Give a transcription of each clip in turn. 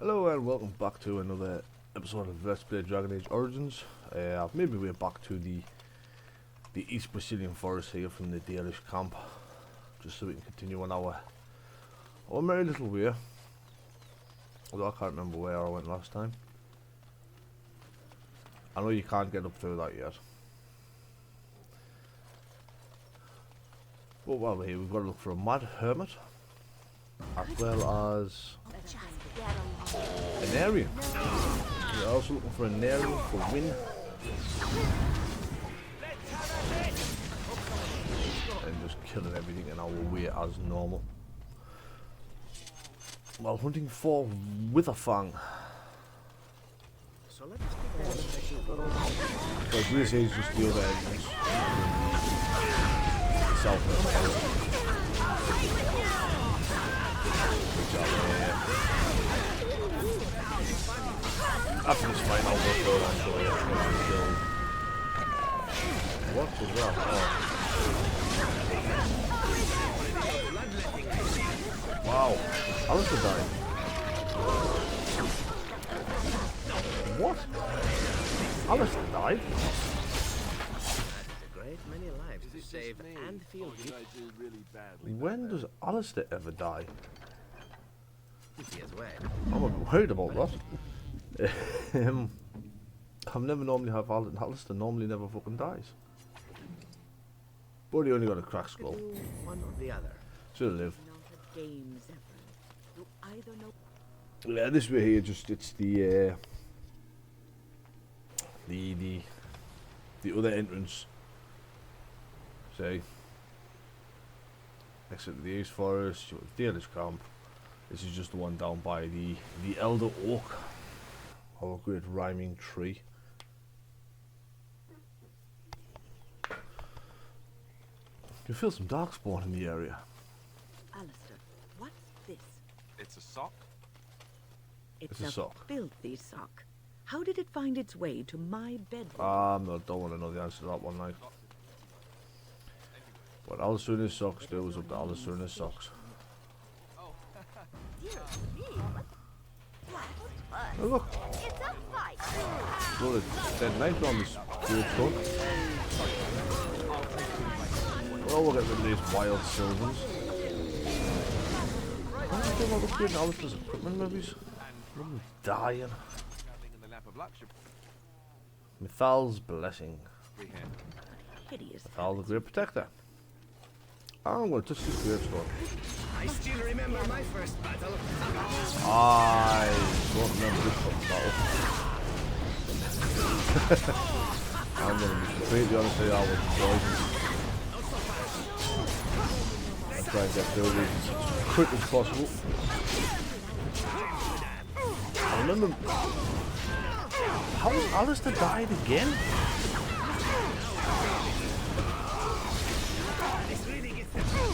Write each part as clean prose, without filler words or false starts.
Hello and welcome back to another episode of Let's Play Dragon Age Origins. Maybe we're back to the East Brazilian forest here from the Dalish camp, just so we can continue on our merry little way. Although I can't remember where I went last time. I know you can't get up through that yet. But while we're here, we've got to look for a mad hermit, as well as an area. We're also looking for an area for wind. And just killing everything in our way as normal. While hunting for with a fang. So this is just the other entrance. South after this fight, I'll go through that actually. What was that? Oh. Wow. Alistair died. What? Alistair died? A great many lives to save and feel When does Alistair ever die? easiest way. I'm a bit worried about that. I've never normally have Alistair normally never fucking dies. But he only got a cracked skull. One or the other. Should have lived. Yeah, this way here just it's the other entrance. Say exit the East Forest, the Dalish camp. This is just the one down by the Elder Oak, our great rhyming tree. You feel some darkspawn in the area. Alistair, what's this? It's a sock? It's a sock. Filthy sock. How did it find its way to my bedroom? Don't want to know the answer to that one, like. What Alistair in his socks do was up to Alistair in his socks. Oh look! Well, it's dead night on this weird truck. Oh, we'll get rid of these wild Sylvans. I don't think about upgrading Alistair's equipment, maybe. I'm dying. Mithal's blessing. Hideous. Mithal the Great Protector. I'm going to touch this gravestone. I still remember my first battle. I don't remember this fucking battle. I'm going to be completely honest with you, I was poisoned. I'll try and get through these as quick as possible. I remember how Alistair died again?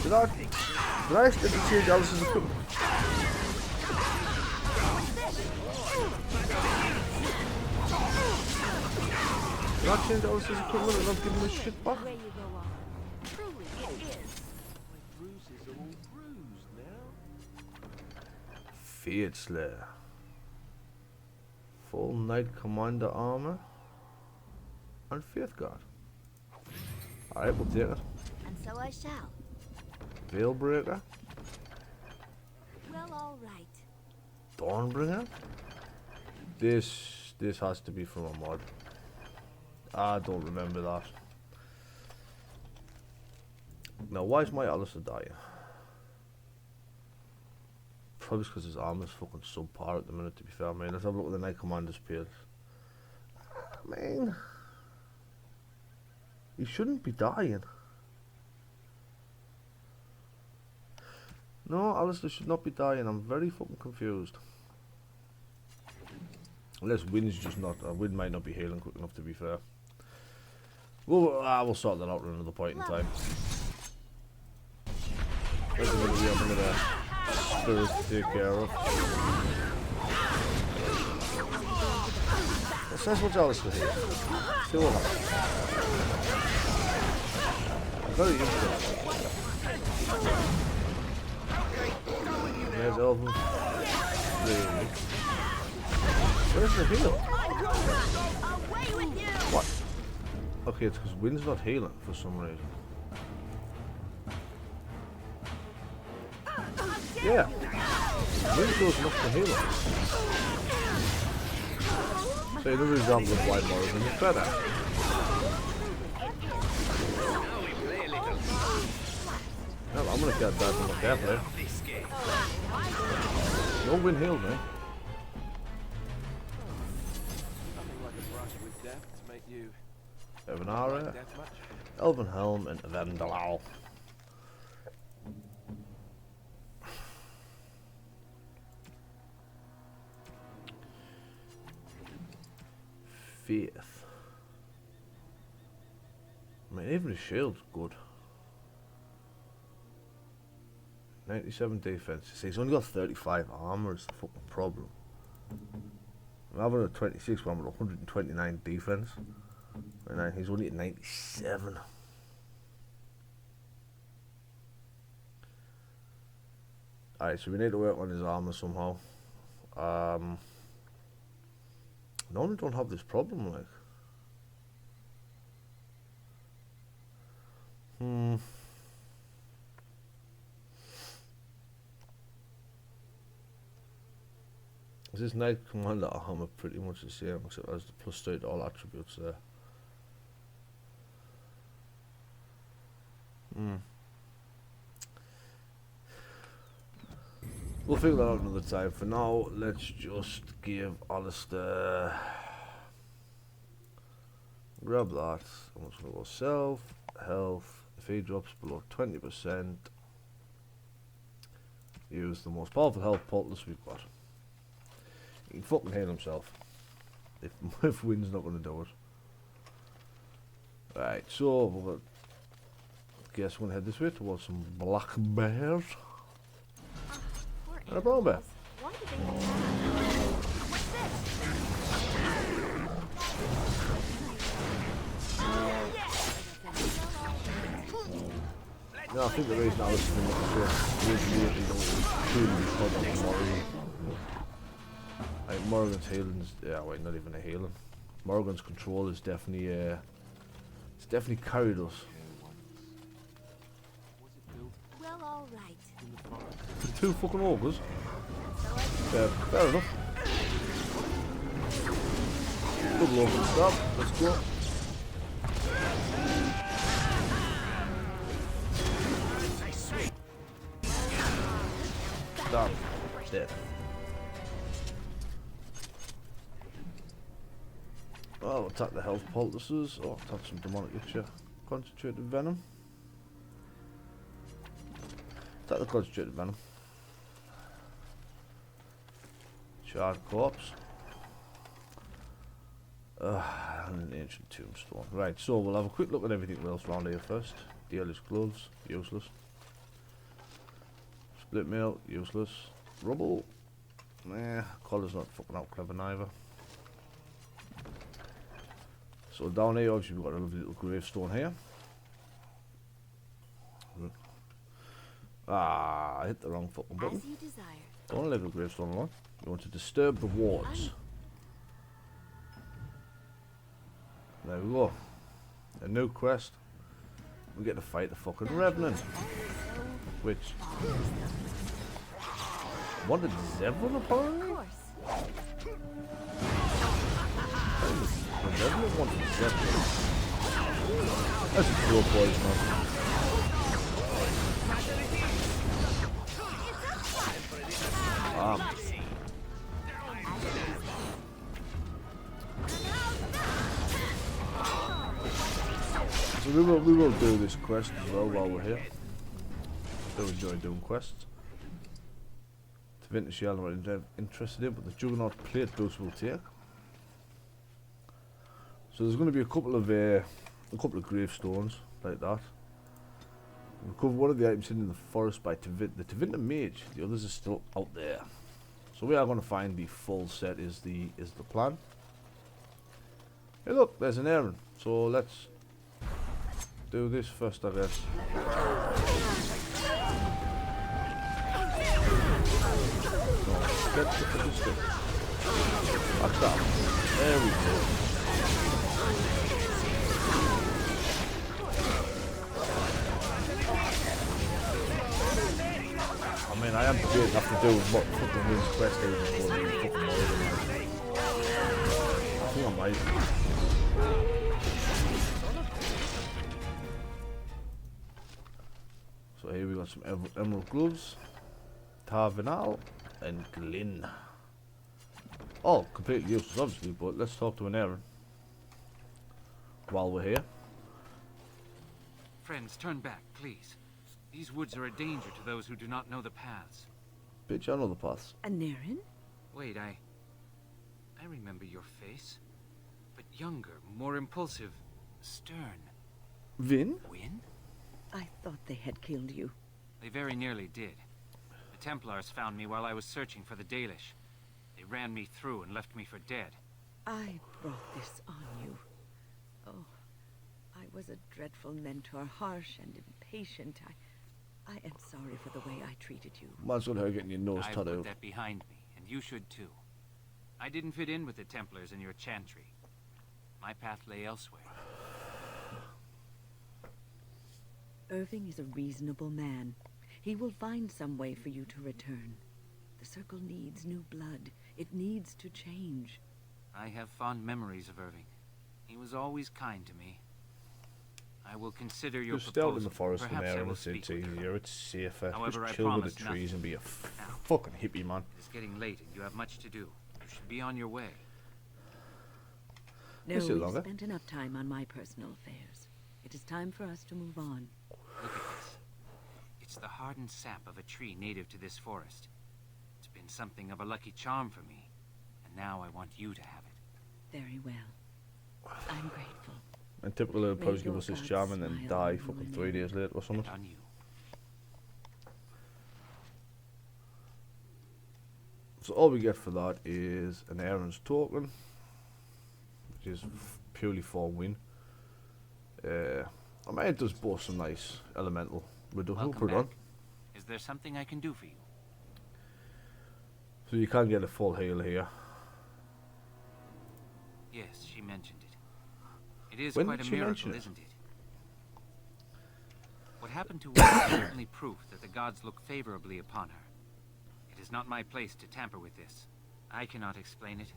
Did I still change Alistair's equipment? Did I change Alistair's equipment and not give him his shit back? Fiat Slayer. Full Knight Commander armor and Faith Guard. Alright, we'll take it. And so I shall. Veilbreaker. Well, all right. Dawnbringer. This has to be from a mod. I don't remember that. Now, why is my Alistair dying? Probably because his armor's fucking subpar at the minute, to be fair. I mean, let's have a look at the Knight Commander's page. I mean, he shouldn't be dying. No, Alistair should not be dying. I'm very fucking confused. Unless Wind's just not... Wind might not be healing quick enough, to be fair. We'll sort that out at another point in time. There's going to be another spirit to take care of. That's what's Alistair here. See what happens. Very interesting. There's Elven. Really. Where's the heal? Away with you! What? Okay, it's because Wind's not healing for some reason. Yeah. Wind goes enough to heal him. So another example of why Morrigan is better. Well, I'm gonna get that from the carefully. No Wind healed me. Evanara, Elven Helm, and Vandalao. Faith. I mean, even his shield's good. 97 defense. See, he's only got 35 armor. Is the fucking problem. I'm having a 26, but I'm at 129 defense. And he's only at 97. Alright, so we need to work on his armor somehow. Normally don't have this problem, like. This Knight Commander armor pretty much the same, except it has the +3 to all attributes there. We'll figure that out another time. For now, let's just give Alistair. Grab that. I'm just gonna go self, health. If he drops below 20%, use the most powerful health poultice we've got. He can fucking heal himself. If Wind's not gonna do it. Right, so we're gonna guess we're gonna head this way towards some black bears. And a brown bear. Why did they attack? What's this? No, I think the reason I was doing it was truly because of Morrigan. Like Morrigan's healing's, yeah, wait, not even a healing. Morrigan's control is definitely, it's definitely carried us. Well, all right. Two fucking ogres. Yeah, fair enough. Double ogre stop. Let's go. Stop. Dead. Oh, attack the health poultices. Oh, attack some demonic itcher. Concentrated venom. Attack the concentrated venom. Charred corpse. And an ancient tombstone. Right, so we'll have a quick look at everything else around here first. Dealer's gloves, useless. Split mail, useless. Rubble. Nah, collar's not fucking out clever neither. So down here, obviously we've got a lovely little gravestone here. Ah, I hit the wrong fucking button. As you desire. Don't leave the gravestone alone. You want to disturb the wards. There we go. A new quest. We get to fight the fucking Revenant. Which wanted Zevon apparently? Of course. The Revenant wanted Zevon. That's a cool boys, man. So we will do this quest as well while we're here. Still enjoy doing quests. To Vintage Shell, I'm not interested in, but the Juggernaut plate boost will take. So there's going to be a couple of gravestones like that. We'll cover one of the items in the forest by the Tevinter Mage. The others are still out there. So we are going to find the full set is the plan. Hey look, there's an errand. So let's do this first, I guess. No, get the stick. Backstab. There we go. I mean, I am debating have to do what fucking wins quest stages for the fucking world. I think I might. So here we got some emerald gloves, Tarvinal, and Glyn. All completely useless, obviously, but let's talk to an Aaron while we're here. Friends, turn back, please. These woods are a danger to those who do not know the paths. Bitch, I know the paths. A Naren? Wait, I remember your face. But younger, more impulsive, stern. Vin? Win? I thought they had killed you. They very nearly did. The Templars found me while I was searching for the Dalish. They ran me through and left me for dead. I brought this on you. Oh, I was a dreadful mentor, harsh and impatient. I am sorry for the way I treated you. Mine's got her getting your nose I cut put out. that behind me, and you should too. I didn't fit in with the Templars in your chantry. My path lay elsewhere. Irving is a reasonable man. He will find some way for you to return. The Circle needs new blood. It needs to change. I have fond memories of Irving. He was always kind to me. I will consider your Just stay out in proposal. the forest from Perhaps I there, will it's speak with her. easier, it's safer. However, I Just chill with promise the trees nothing. and be a Now. fucking hippie, man. It is getting late and you have much to do. You should be on your way. No, Is it we've longer? spent enough time on my personal affairs. It is time for us to move on. Look at this. It's the hardened sap of a tree native to this forest. It's been something of a lucky charm for me, and now I want you to have it. Very well. I'm grateful. And typical it'll probably May give your us this gods charm and then smile die on you fucking and 3 days later or something. And on you. So all we get for that is an Aaron's token, which is purely for win. I mean, it does boast some nice elemental. We'll Welcome put it on. back. Is there something I can do for you? So you can get a full heal here. Yes, she mentioned it. It is When quite did a she mention miracle, it? isn't it? What happened to her is certainly proof that the gods look favorably upon her. It is not my place to tamper with this. I cannot explain it.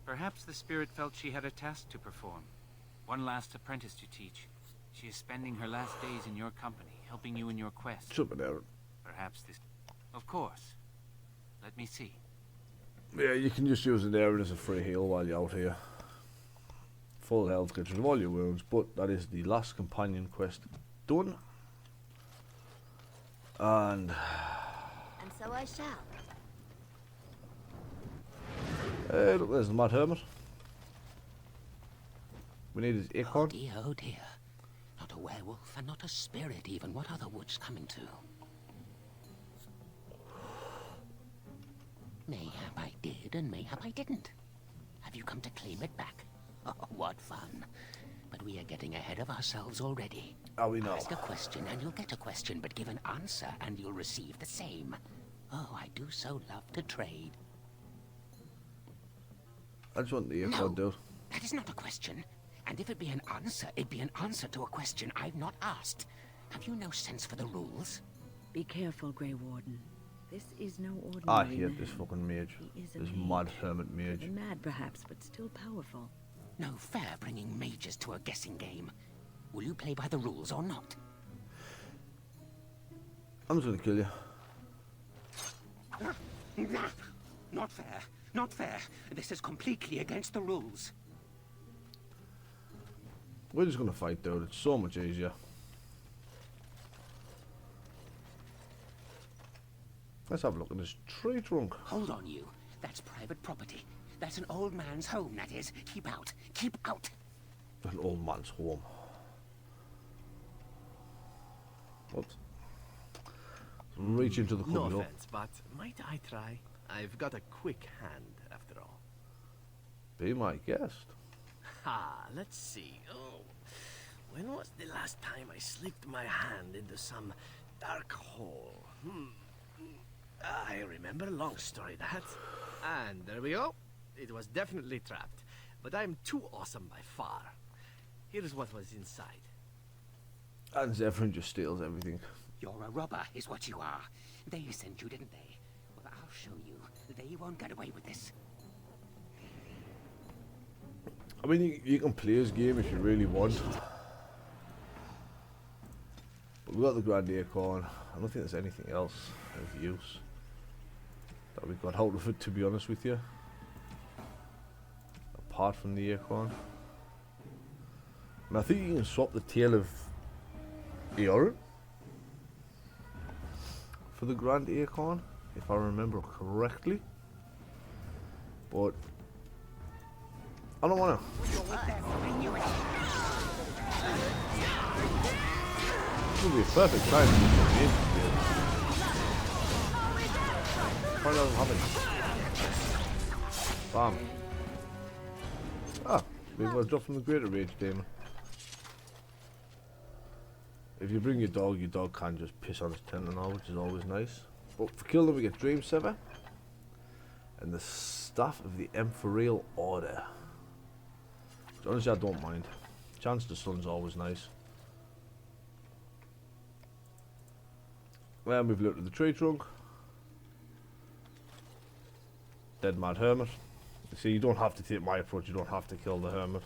Perhaps the spirit felt she had a task to perform. One last apprentice to teach. She is spending her last days in your company, helping you in your quest. Super Aaron. Perhaps this... Of course. Let me see. Yeah, you can just use an Aaron as a free heal while you're out here. Full health gets rid of all your wounds, but that is the last companion quest done. And And so I shall. look, there's the Mad Hermit. We need his Oh acorn. dear, oh dear. Not a werewolf and not a spirit even. What are the woods coming to? Mayhap I did and mayhap I didn't. Have you come to claim it back? Oh, what fun. But we are getting ahead of ourselves already. Are we now? Ask a question and you'll get a question, but give an answer and you'll receive the same. Oh, I do so love to trade. I just want the acorn, No, dude. that is not a question. And if it be an answer, it'd be an answer to a question I've not asked. Have you no sense for the rules? Be careful, Grey Warden. This is no ordinary I hate man. this fucking mage. He is a This mage. Mad Hermit mage. Even mad, perhaps, but still powerful. No fair bringing mages to a guessing game. Will you play by the rules or not? I'm just gonna kill you. Not fair. Not fair. This is completely against the rules. We're just gonna fight, dude. It's so much easier. Let's have a look at this tree trunk. Hold on, you. That's private property. That's an old man's home, that is. Keep out. Keep out. An old man's home. What? Reach into the No cupboard. offense, but might I try? I've got a quick hand, after all. Be my guest. Ha, let's see. Oh, when was the last time I slipped my hand into some dark hole? I remember. Long story, that. And there we go. It was definitely trapped. But I'm too awesome by far. Here's what was inside. And Zephyrin just steals everything. You're a robber, is what you are. They sent you, didn't they? Well, I'll show you. They won't get away with this. I mean, you can play this game if you really want. But we've got the Grand Acorn. I don't think there's anything else of use that we got out of it, to be honest with you. Apart from the Acorn. And I think you can swap the tail of Eorin for the Grand Acorn, if I remember correctly. But I don't want to. This would be a perfect time to do some games. Find out what happens. Bam. Ah, we got a drop from the Greater Rage Demon. If you bring your dog can just piss on his tent and all, which is always nice. But for killing them we get Dream Sever and the Staff of the Emperorial Order. Which honestly I don't mind. Chance to Sun's always nice. Then we've looked at the tree trunk. Dead Mad Hermit. See, you don't have to take my approach, you don't have to kill the Hermit.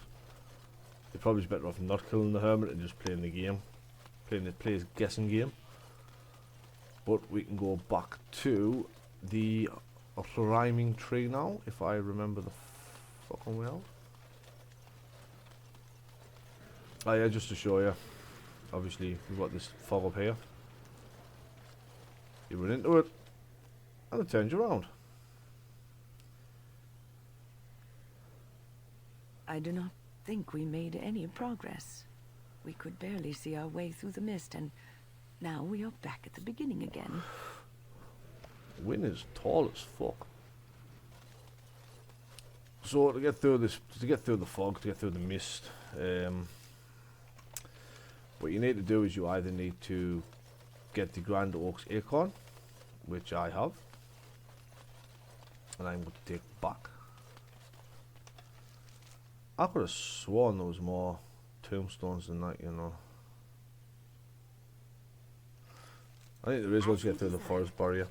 You're probably better off not killing the Hermit and just playing the game. Play his guessing game. But we can go back to the rhyming tree now, if I remember the fucking well. Oh yeah, just to show you. Obviously, we've got this fog up here. You run into it, and it turns you around. I do not think we made any progress. We could barely see our way through the mist, and now we are back at the beginning again. The wind is tall as fuck. So to get through this, to get through the fog, to get through the mist, what you need to do is you either need to get the Grand Oak's Acorn, which I have, and I'm going to take back. I could have sworn there was more tombstones than that, you know. I think there is once you get through the forest barrier.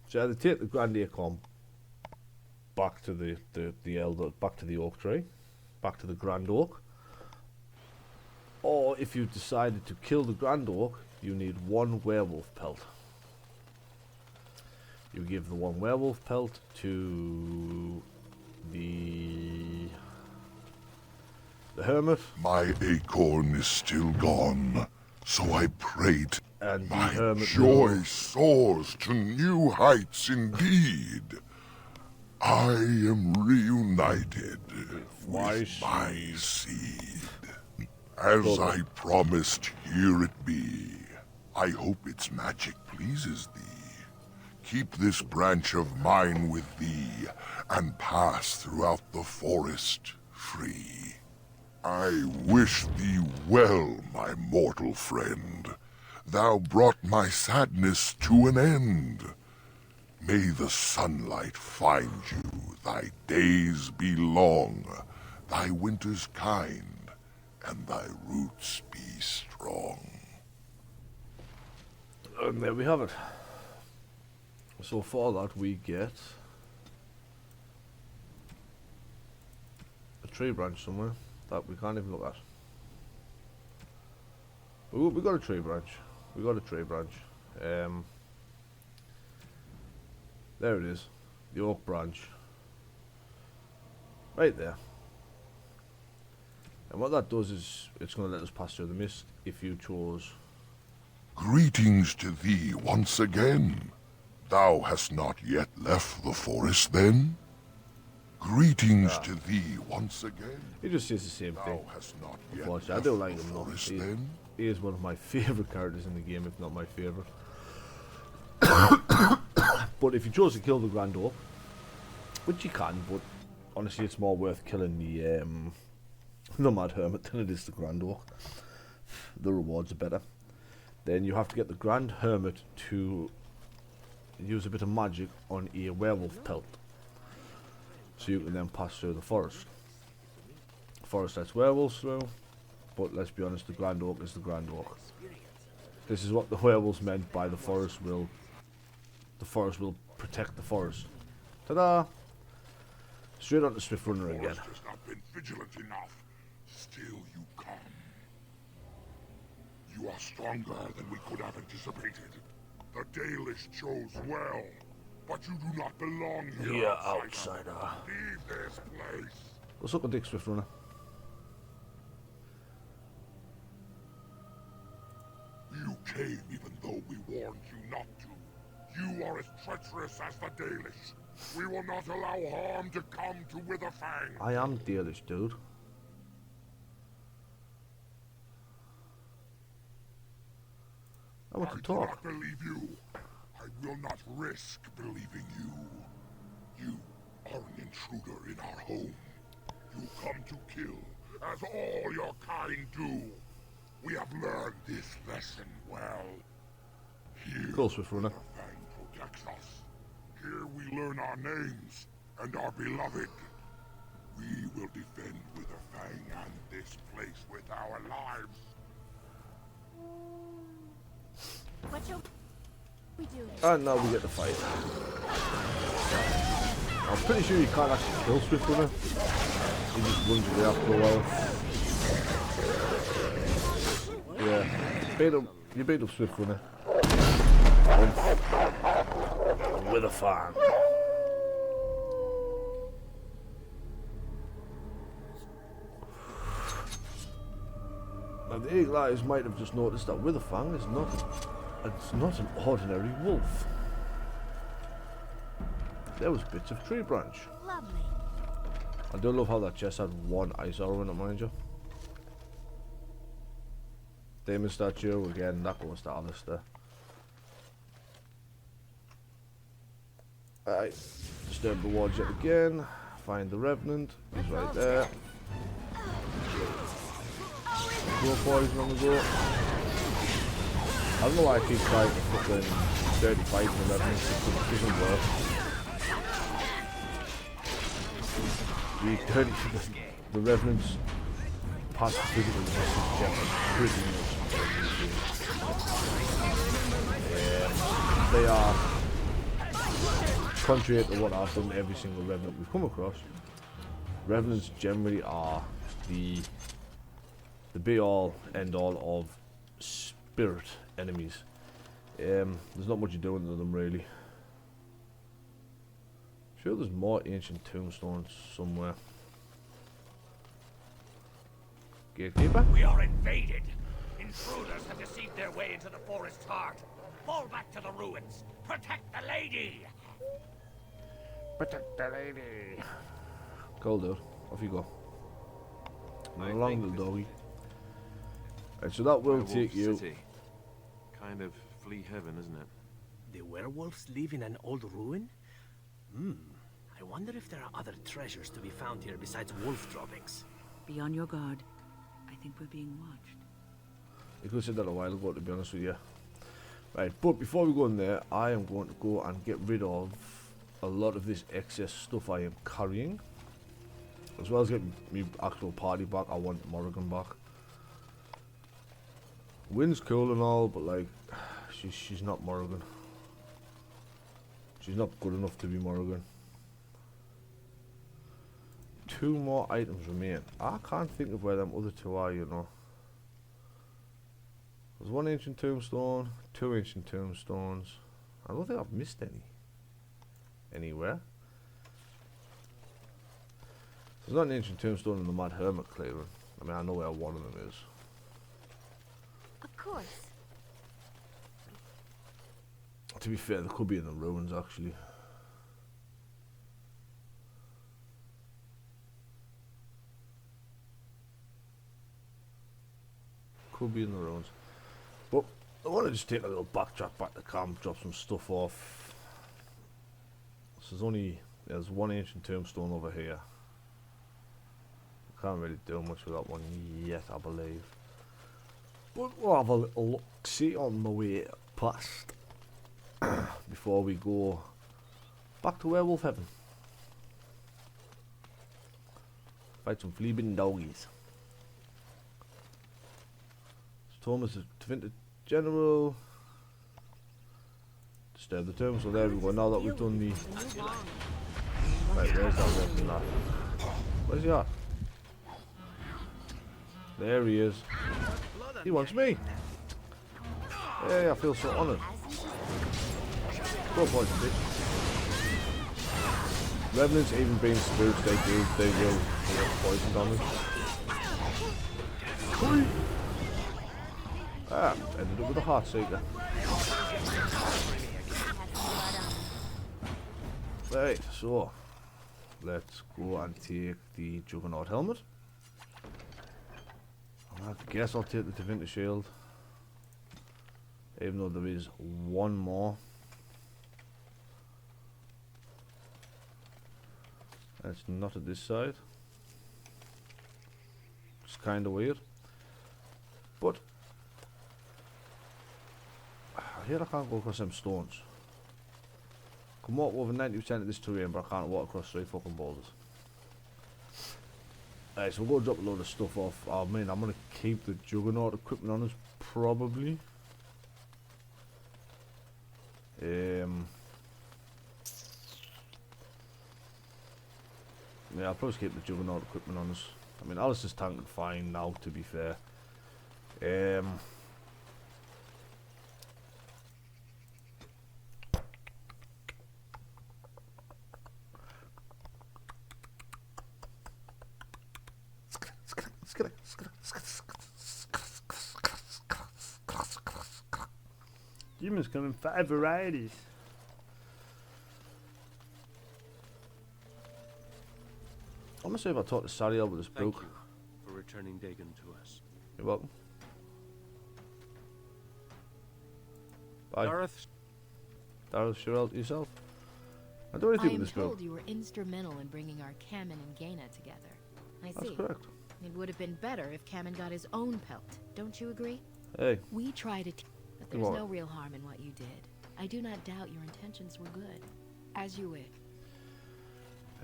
So either take the Grand Acorn back to the elder, back to the oak tree, back to the Grand Oak, or if you decided to kill the Grand Oak, you need one werewolf pelt. You give the one werewolf pelt to the Hermit. My acorn is still gone, so I prayed. And the My Hermit joy soars to new heights indeed. I am reunited with my seed. As I promised, here it be. I hope its magic pleases thee. Keep this branch of mine with thee, and pass throughout the forest free. I wish thee well, my mortal friend. Thou brought my sadness to an end. May the sunlight find you, thy days be long, thy winters kind, and thy roots be strong. And there we have it. So for that we get a tree branch somewhere that we can't even look at. We got a tree branch. We got a tree branch. There it is. The oak branch. Right there. And what that does is it's going to let us pass through the mist if you chose. Greetings to thee once again. Thou hast not yet left the forest then? Greetings to thee once again. He just says the same thing. Thou hast not yet Unfortunately, I left do like the him though. forest then? He is one of my favourite characters in the game, if not my favourite. But if you chose to kill the Grand Oak, which you can, but honestly it's more worth killing the Mad Hermit than it is the Grand Oak. The rewards are better. Then you have to get the Grand Hermit to use a bit of magic on a werewolf pelt. So you can then pass through the forest. Forest lets werewolves through, but let's be honest, the Grand Oak is the Grand Oak. This is what the werewolves meant by the forest will protect the forest. Ta-da! Straight on to Swift Runner again. Forest has not been vigilant enough. Still you come. You are stronger than we could have anticipated. The Dalish chose well, but you do not belong here, Yeah, outsider. outsider. Leave this place. What's up with Dick Swift Runner? You came even though we warned you not to. You are as treacherous as the Dalish. We will not allow harm to come to Witherfang. I am Dalish, dude. I want to do talk. not believe you. I will not risk believing you. You are an intruder in our home. You come to kill, as all your kind do. We have learned this lesson well. Here, Cool, Swift Runner. Witherfang protects us. Here we learn our names and are beloved. We will defend Witherfang and this place with our lives. What shall we do? And now we get the fight. I'm pretty sure you can't actually kill Swift Runner. He just runs away after a while. Yeah. You beat up Swift Runner. With a fan. Now the Eagle Eyes might have just noticed that Witherfang is not an ordinary wolf. There was bits of tree branch. Lovely. I do love how that chest had one ice arrow in it, mind you. Demon statue, again, that goes to Alistair. Alright, disturb the wards yet again. Find the Revenant, he's right there. Throw poison on the go. I don't know why I keep trying to fucking 35 in the Revenant, it doesn't work. The Revenant's past physical resistance check is pretty much. They are, contrary to what I've done every single Revenant we've come across, Revenants generally are the be all end all of spirit enemies. There's not much you're doing to them really. Sure, there's more ancient tombstones somewhere. Gatekeeper? We are invaded. Intruders have deceived their way into the forest's heart. Fall back to the ruins. Protect the lady. Protect the lady. Go, dude. Off you go. Run along, little doggy. Right, so that will Werewolf take you. City. Kind of flea heaven, isn't it? The werewolves live in an old ruin? I wonder if there are other treasures to be found here besides wolf droppings. Be on your guard. I think we're being watched. You could have said that a while ago, to be honest with you. Right, but before we go in there, I am going to go and get rid of a lot of this excess stuff I am carrying. As well as get my actual party back, I want Morrigan back. Wynn's cool and all, but like, she's not Morrigan. She's not good enough to be Morrigan. 2 more items remain. I can't think of where them other 2 are, you know. There's 1 ancient tombstone, 2 ancient tombstones. I don't think I've missed any. Anywhere. There's not an ancient tombstone in the Mad Hermit clearing. I mean, I know where one of them is. Of course. To be fair, they could be in the ruins, actually. Could be in the ruins. But I want to just take a little backtrack back to camp, drop some stuff off. So there's 1 ancient tombstone over here. Can't really do much with that one yet, I believe. But we'll have a little look, see on the way past. before we go back to werewolf heaven. Fight some flea-bitten doggies. Thomas is Tvinta General. Disturb the tomb. So there we go. Now that we've done the. Right, where's that weapon at? Where's he at? There he is. He wants me. Hey, I feel so honoured. Go for it, bitch. Revenants, even being spooks, they will get poisoned on me. Ah, ended up with a heart seeker. Right, so let's go and take the Juggernaut helmet. I guess I'll take the Tvinta shield, even though there is one more. It's not at this side. It's kind of weird, but here I can't go across them stones. Can walk over 90% of this terrain, but I can't walk across 3 fucking boulders. Alright, so we'll go drop a load of stuff off. I mean, I'm gonna keep the Juggernaut equipment on us, probably. Yeah, I'll probably keep the Juggernaut equipment on us. I mean, Alice's tank fine now, to be fair. Demons come in 5 varieties. I'm gonna see if I talk to Sariel with this book. Thank you for returning Dagon to us. You're welcome. Bye. Dareth, Sharel, yourself. I don't anything I am with this book. told you were instrumental in bringing our Kamen and Gaina together. I That's see. correct. It would have been better if Kamen got his own pelt. Don't you agree? Hey. We tried it, but Come there's on. no real harm in what you did. I do not doubt your intentions were good. As you wish.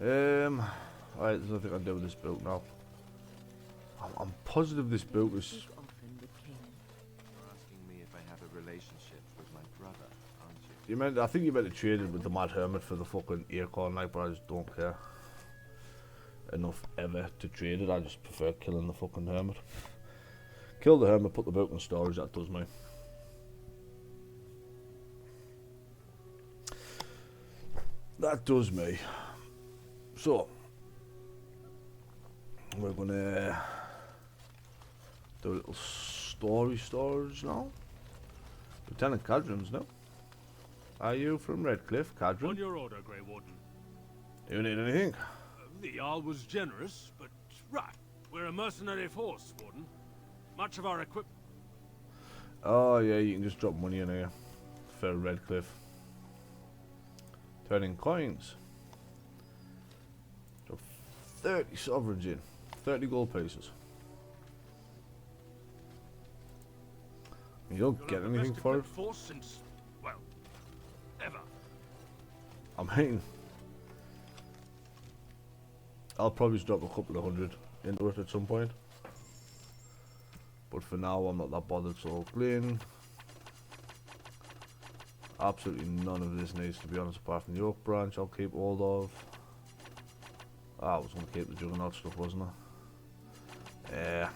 Alright, there's nothing I can do with this book now. I'm positive this book is. Speak often with Kanan. You're asking me if I have a relationship with my brother, aren't you? You meant, I think you meant to trade it with the Mad Hermit for the fucking aircon knife, but I just don't care enough ever to trade it. I just prefer killing the fucking Hermit. Kill the Hermit, put the book in storage, that does me. That does me. So, we're gonna do a little storage now. Lieutenant Cadron's now. Are you from Redcliffe, Cadron? On your order, Grey Warden. You need anything? The Jarl was generous, but right. We're a mercenary force, Warden. Much of our equipment. Oh yeah, you can just drop money in here for Redcliffe. Turning coins. Drop 30 sovereigns in. 30 gold pieces. You don't get anything for it. Force since, well, ever. I mean, I'll probably just drop a couple of hundred into it at some point. But for now, I'm not that bothered, so Glyn. Absolutely none of this needs to be honest, apart from the Oak Branch, I'll keep hold of. I was going to keep the Juggernaut stuff, wasn't I? Yeah.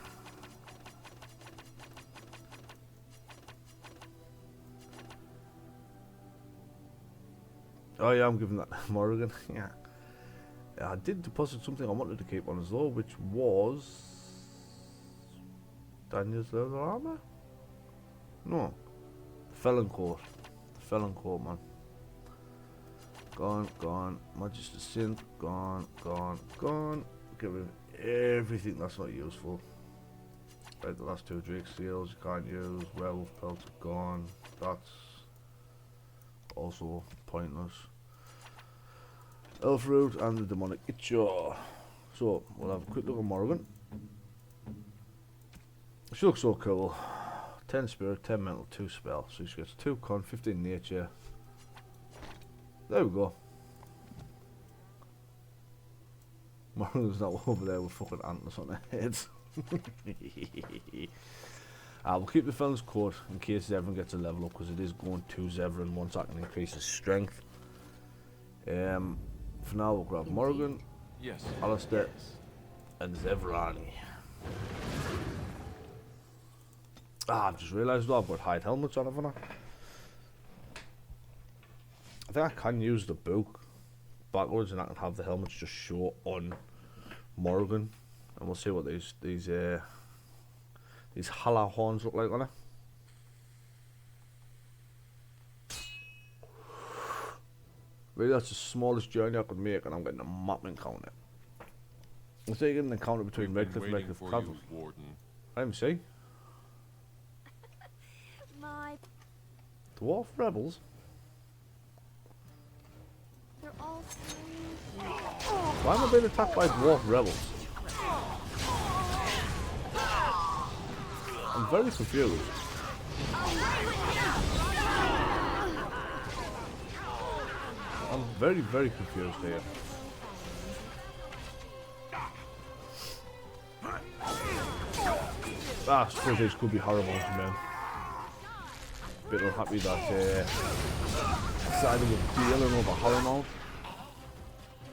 Oh yeah, I'm giving that Morrigan. Yeah. I did deposit something I wanted to keep on as well, which was Daniel's leather armor? No. The Felon Coat. The Felon Coat, man. Gone, gone. Magister Synth, gone, gone, gone. Get rid of everything that's not useful. Right, the last 2 Drake Seals you can't use. Werewolf Pelts are gone. That's also pointless. Elf Root and the Demonic Itcher. So, we'll have a quick look at Morrigan. She looks so cool. 10 Spirit, 10 Mental, 2 Spell. So she gets 2 Con, 15 Nature, There we go. Morgan's not over there with fucking antlers on their heads. We'll keep the films cut in case Zevran gets a level up, because it is going to Zevran once I can increase his strength. For now we'll grab Morgan, Yes. Alistair, and Zevrani. I've just realised though I've got hide helmets on, haven't I? I think I can use the book backwards and I can have the helmets just show on Morgan, and we'll see what these Hala horns look like on it. Really, that's the smallest journey I could make, and I'm getting a map encounter. I'm taking an encounter between Redcliffe and Redcliffe Cavern. I'm see. My... Dwarf rebels? They're all so... Why am I being attacked by dwarf rebels? I'm very confused. I'm very, very confused here. I suppose these could be horrible to men. Bit unhappy that decided with dealing over Horrormount.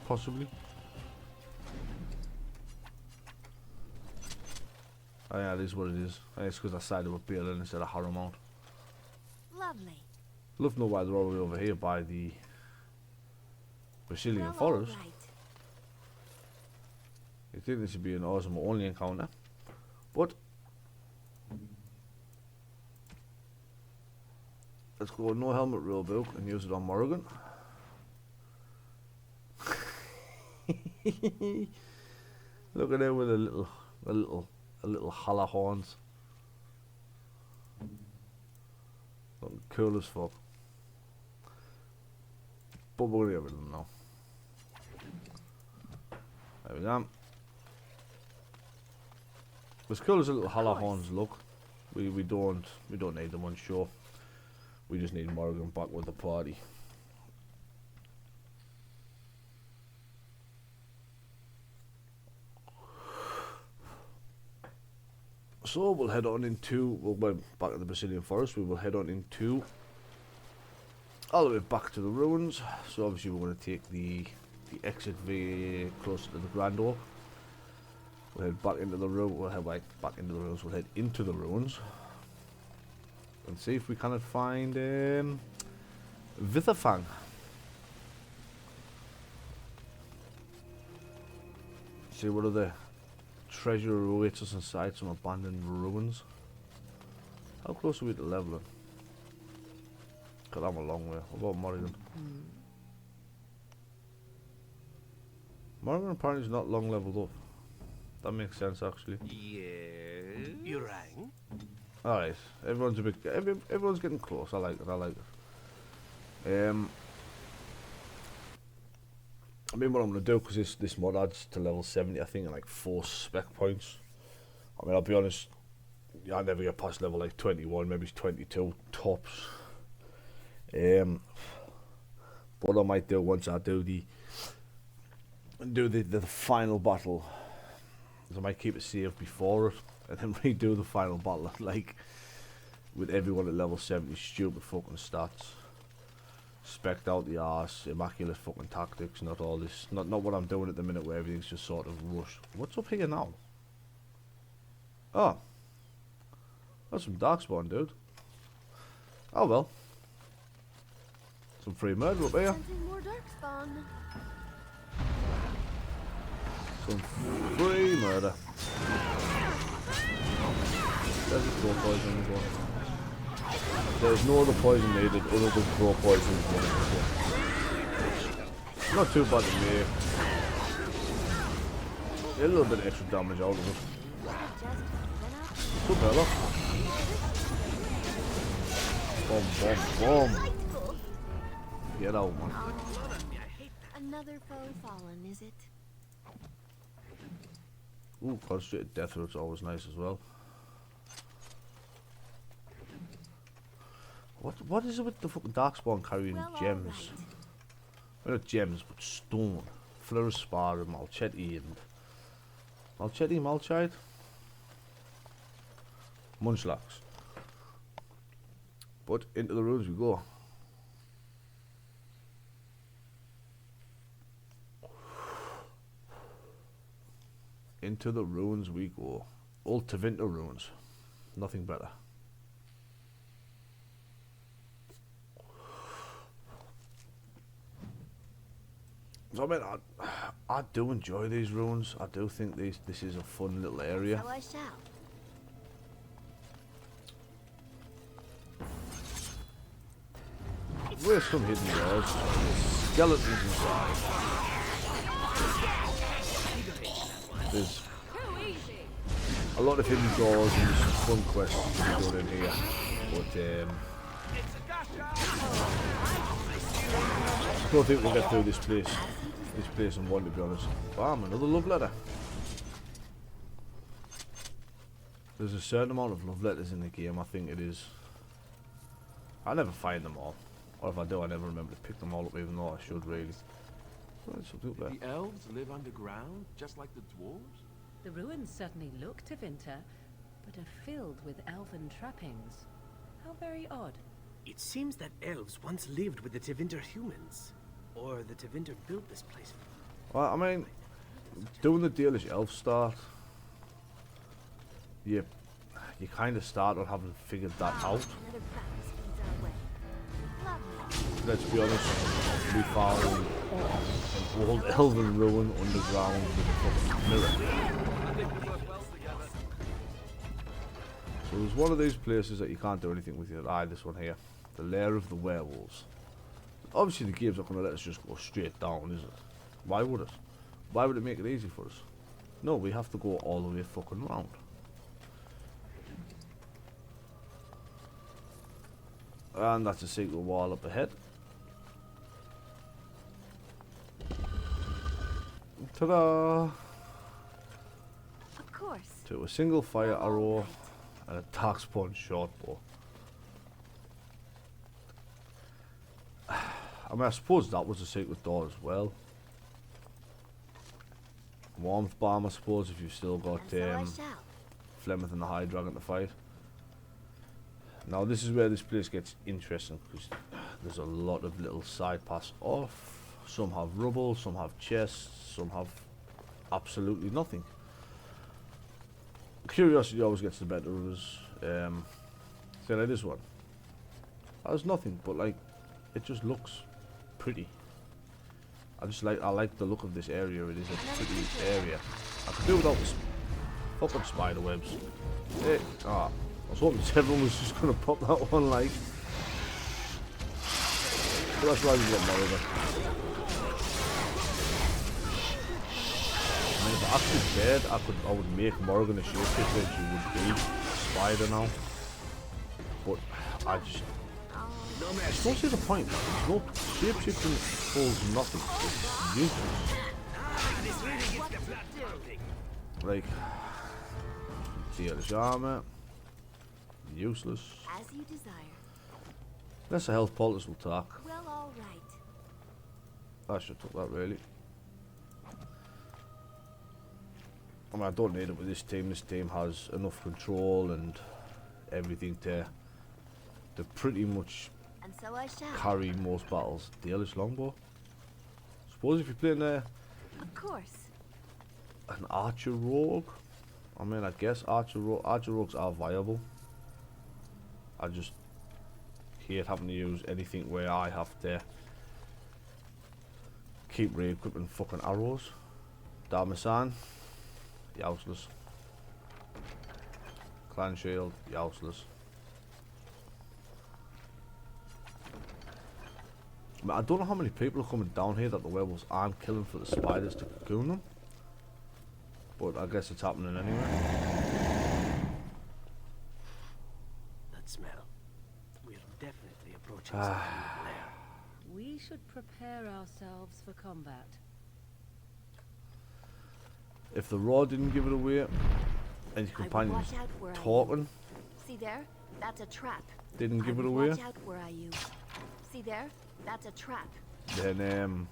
Possibly. Oh yeah, it is what it is. It's because I sided with Bale instead of Horrormount. Lovely. Love to know why they're all the way over here by the Brazilian forest. Right. You think this would be an awesome only encounter, but let's go no helmet rule book and use it on Morrigan. Look at him with a little holla horns. Looking cool as fuck. But we're gonna get rid of them now. There we go. As cool as the little holla horns look, we don't need them on show. We just need Morgan back with the party. So we'll head on into, we're back at the Brazilian forest, we will head on into all the way back to the ruins. So obviously we're going to take the exit way closer to the Grand Oak. We'll head back into the ruins, we'll head into the ruins and see if we cannot find Fang. See what other treasure awaits us inside some abandoned ruins. How close are we to leveling? God, I'm a long way. What about Morrigan? Morrigan apparently is not long leveled up. That makes sense actually. Yes. You rang? Alright, everyone's getting close. I like it. I mean, what I'm going to do, because this mod adds to level 70, I think, in like 4 spec points. I mean, I'll be honest, I never get past level like 21, maybe it's 22 tops. What I might do once I do the final battle is I might keep it saved before it, and then redo the final battle, like, with everyone at level 70, stupid fucking stats. Specced out the arse, immaculate fucking tactics, not all this, not what I'm doing at the minute where everything's just sort of rushed. What's up here now? Oh, that's some darkspawn, dude. Oh well, some free murder up here. More darkspawn. Some free murder. There's a crow poison as well. There's no other poison needed other than crow poison. Not too bad to me. A little bit of extra damage out of it. Good fella. Boom. Get out, man. Another foe fallen, is it? Ooh, concentrated death root's always nice as well. What is it with the fucking darkspawn carrying gems? Not gems, but stone. Fluorspar and Malchetti and... Malchite? Munchlax. But into the ruins we go. Into the ruins we go. Old Tevinter ruins. Nothing better. So I mean, I do enjoy these ruins. I do think this is a fun little area. So I shall. Where's some hidden doors? Skeletons inside. There's a lot of hidden doors and some fun quests to be done in here. But I don't think we'll get through this place in one, to be honest. Bam, another love letter. There's a certain amount of love letters in the game, I think it is. I never find them all. Or if I do, I never remember to pick them all up, even though I should really. The elves live underground, just like the dwarves? The ruins certainly look Tevinter, but are filled with elven trappings. How very odd. It seems that elves once lived with the Tevinter humans. Or the Tevinter built this place. Well, I mean, doing the Dalish elf start, you kind of start on having figured that out. Let's be honest, we found an old elven ruin underground with a fucking mirror. So there's one of these places that you can't do anything with your eye, this one here. The lair of the werewolves. Obviously the game's not going to let us just go straight down, is it? Why would it? Why would it make it easy for us? No, we have to go all the way fucking round. And that's a secret wall up ahead. Ta-da! Of course. To a single fire arrow and a dark spawn short bow. I mean, I suppose that was a secret door as well. Warmth bomb, I suppose, if you've still got Flemeth and the High Dragon to fight. Now this is where this place gets interesting, because there's a lot of little side paths off. Some have rubble, some have chests, some have absolutely nothing. Curiosity always gets the better of us. Say like this one. That was nothing, but like, it just looks pretty. I like the look of this area. It is a pretty area. I could do without the fucking spider webs. Hey, I was hoping everyone was just gonna pop that one like. But that's why we get more of it. I mean, if I actually cared, I would make Morgan a shapeshifter and she would be a spider now. But I just don't see the point. No, shapeshifting holds nothing. It's useless. Like, Dalish armor. Useless. As you desire. Unless a health poultice will attack. Well, all right. I should have took that really. I mean, I don't need it with this team. This team has enough control and everything to pretty much And so I shall. carry most battles. Dalish longbow. Suppose if you're playing Of course. an archer rogue, I mean, I guess archer rogues are viable. I just hate having to use anything where I have to keep re-equipping fucking arrows. Damasan, useless. Clan shield, useless. I mean, I don't know how many people are coming down here that the werewolves aren't killing for the spiders to cocoon them. But I guess it's happening anyway. That smell. We're definitely approaching something there. We should prepare ourselves for combat. If the raw didn't give it away, and your companions talking See there? That's a trap. didn't give it away, Watch out where I use. See there? That's a trap. then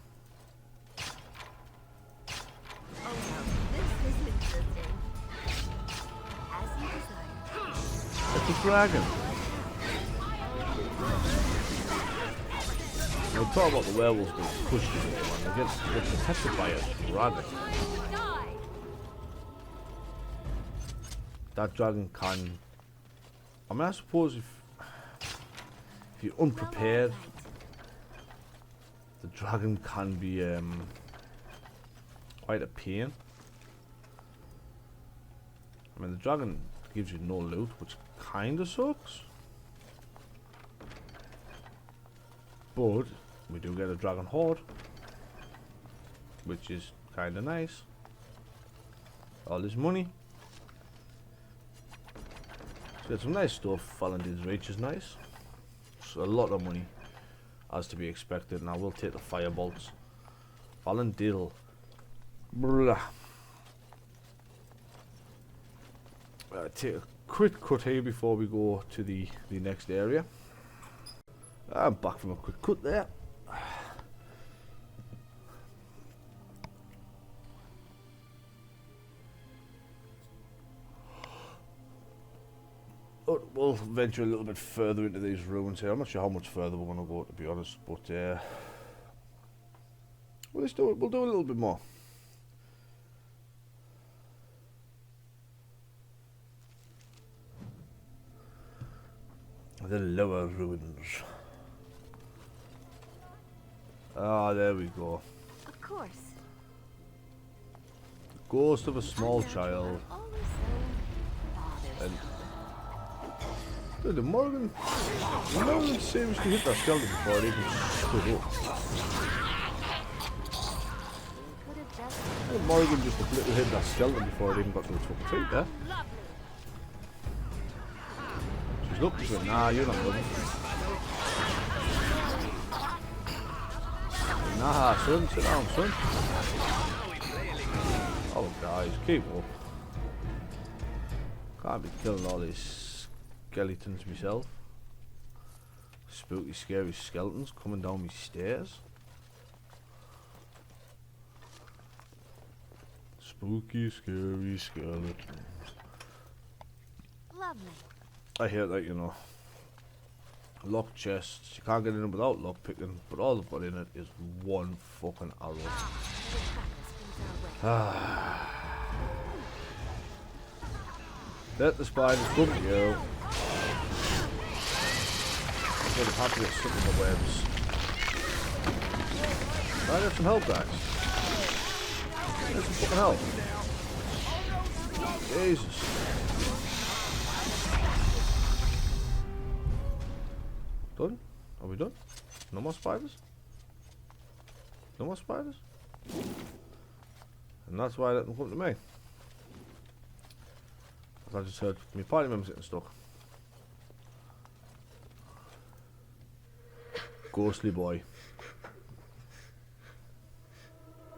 the dragon. They talk about the werewolves being pushed away, man. They're protected by a dragon. That dragon can... I mean, I suppose if you're unprepared, the dragon can be quite a pain. I mean, the dragon gives you no loot, which kinda sucks. But we do get a dragon horde, which is kinda nice. All this money. So get some nice stuff. Valentine's Reach is nice. So a lot of money, as to be expected. And I will take the firebolts. Valentine. Take a quick cut here before we go to the next area. I'm back from a quick cut there. We'll venture a little bit further into these ruins here. I'm not sure how much further we're going to go, to be honest, but we'll do a little bit more. The lower ruins. Ah, there we go. Of course. The ghost of a small child. And the Morgan seems to hit that skeleton before it even stood up. The Morgan just a little hit that skeleton before it even got to its fucking feet there. She's looking for it. Nah, you're not loving. Nah, son, sit down, son. Oh, guys, keep up. Can't be killing all these skeletons myself. Spooky, scary skeletons coming down my stairs. Spooky, scary skeletons. Lovely. I hear that, you know. Locked chests, you can't get in them without lock picking, but all they've got in it is one fucking arrow. Let the spiders come to you. I'm going to have to get stuck in the webs. I get some help, guys. Get some fucking help. Jesus. Done? Are we done? No more spiders? No more spiders? And that's why I let them come to me. As I just heard my party members getting stuck. Ghostly boy.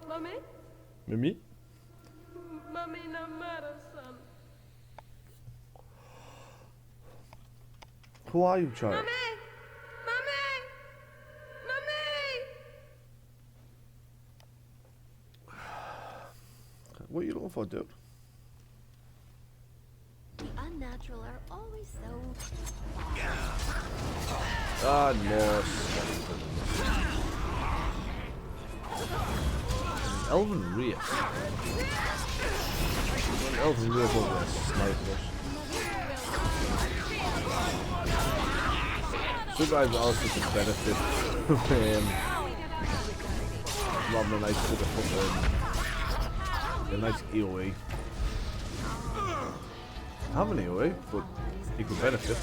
Mummy? Mimi? Mummy, no matter, son. Who are you, child? Mummy! What are you looking for, dude? The unnatural are always so... Ah, no. Elven Rear. Elven Rear over there, snipers. So guys also can benefit from having a nice bit of football. A nice EOE. I have an EOE, but he could benefit.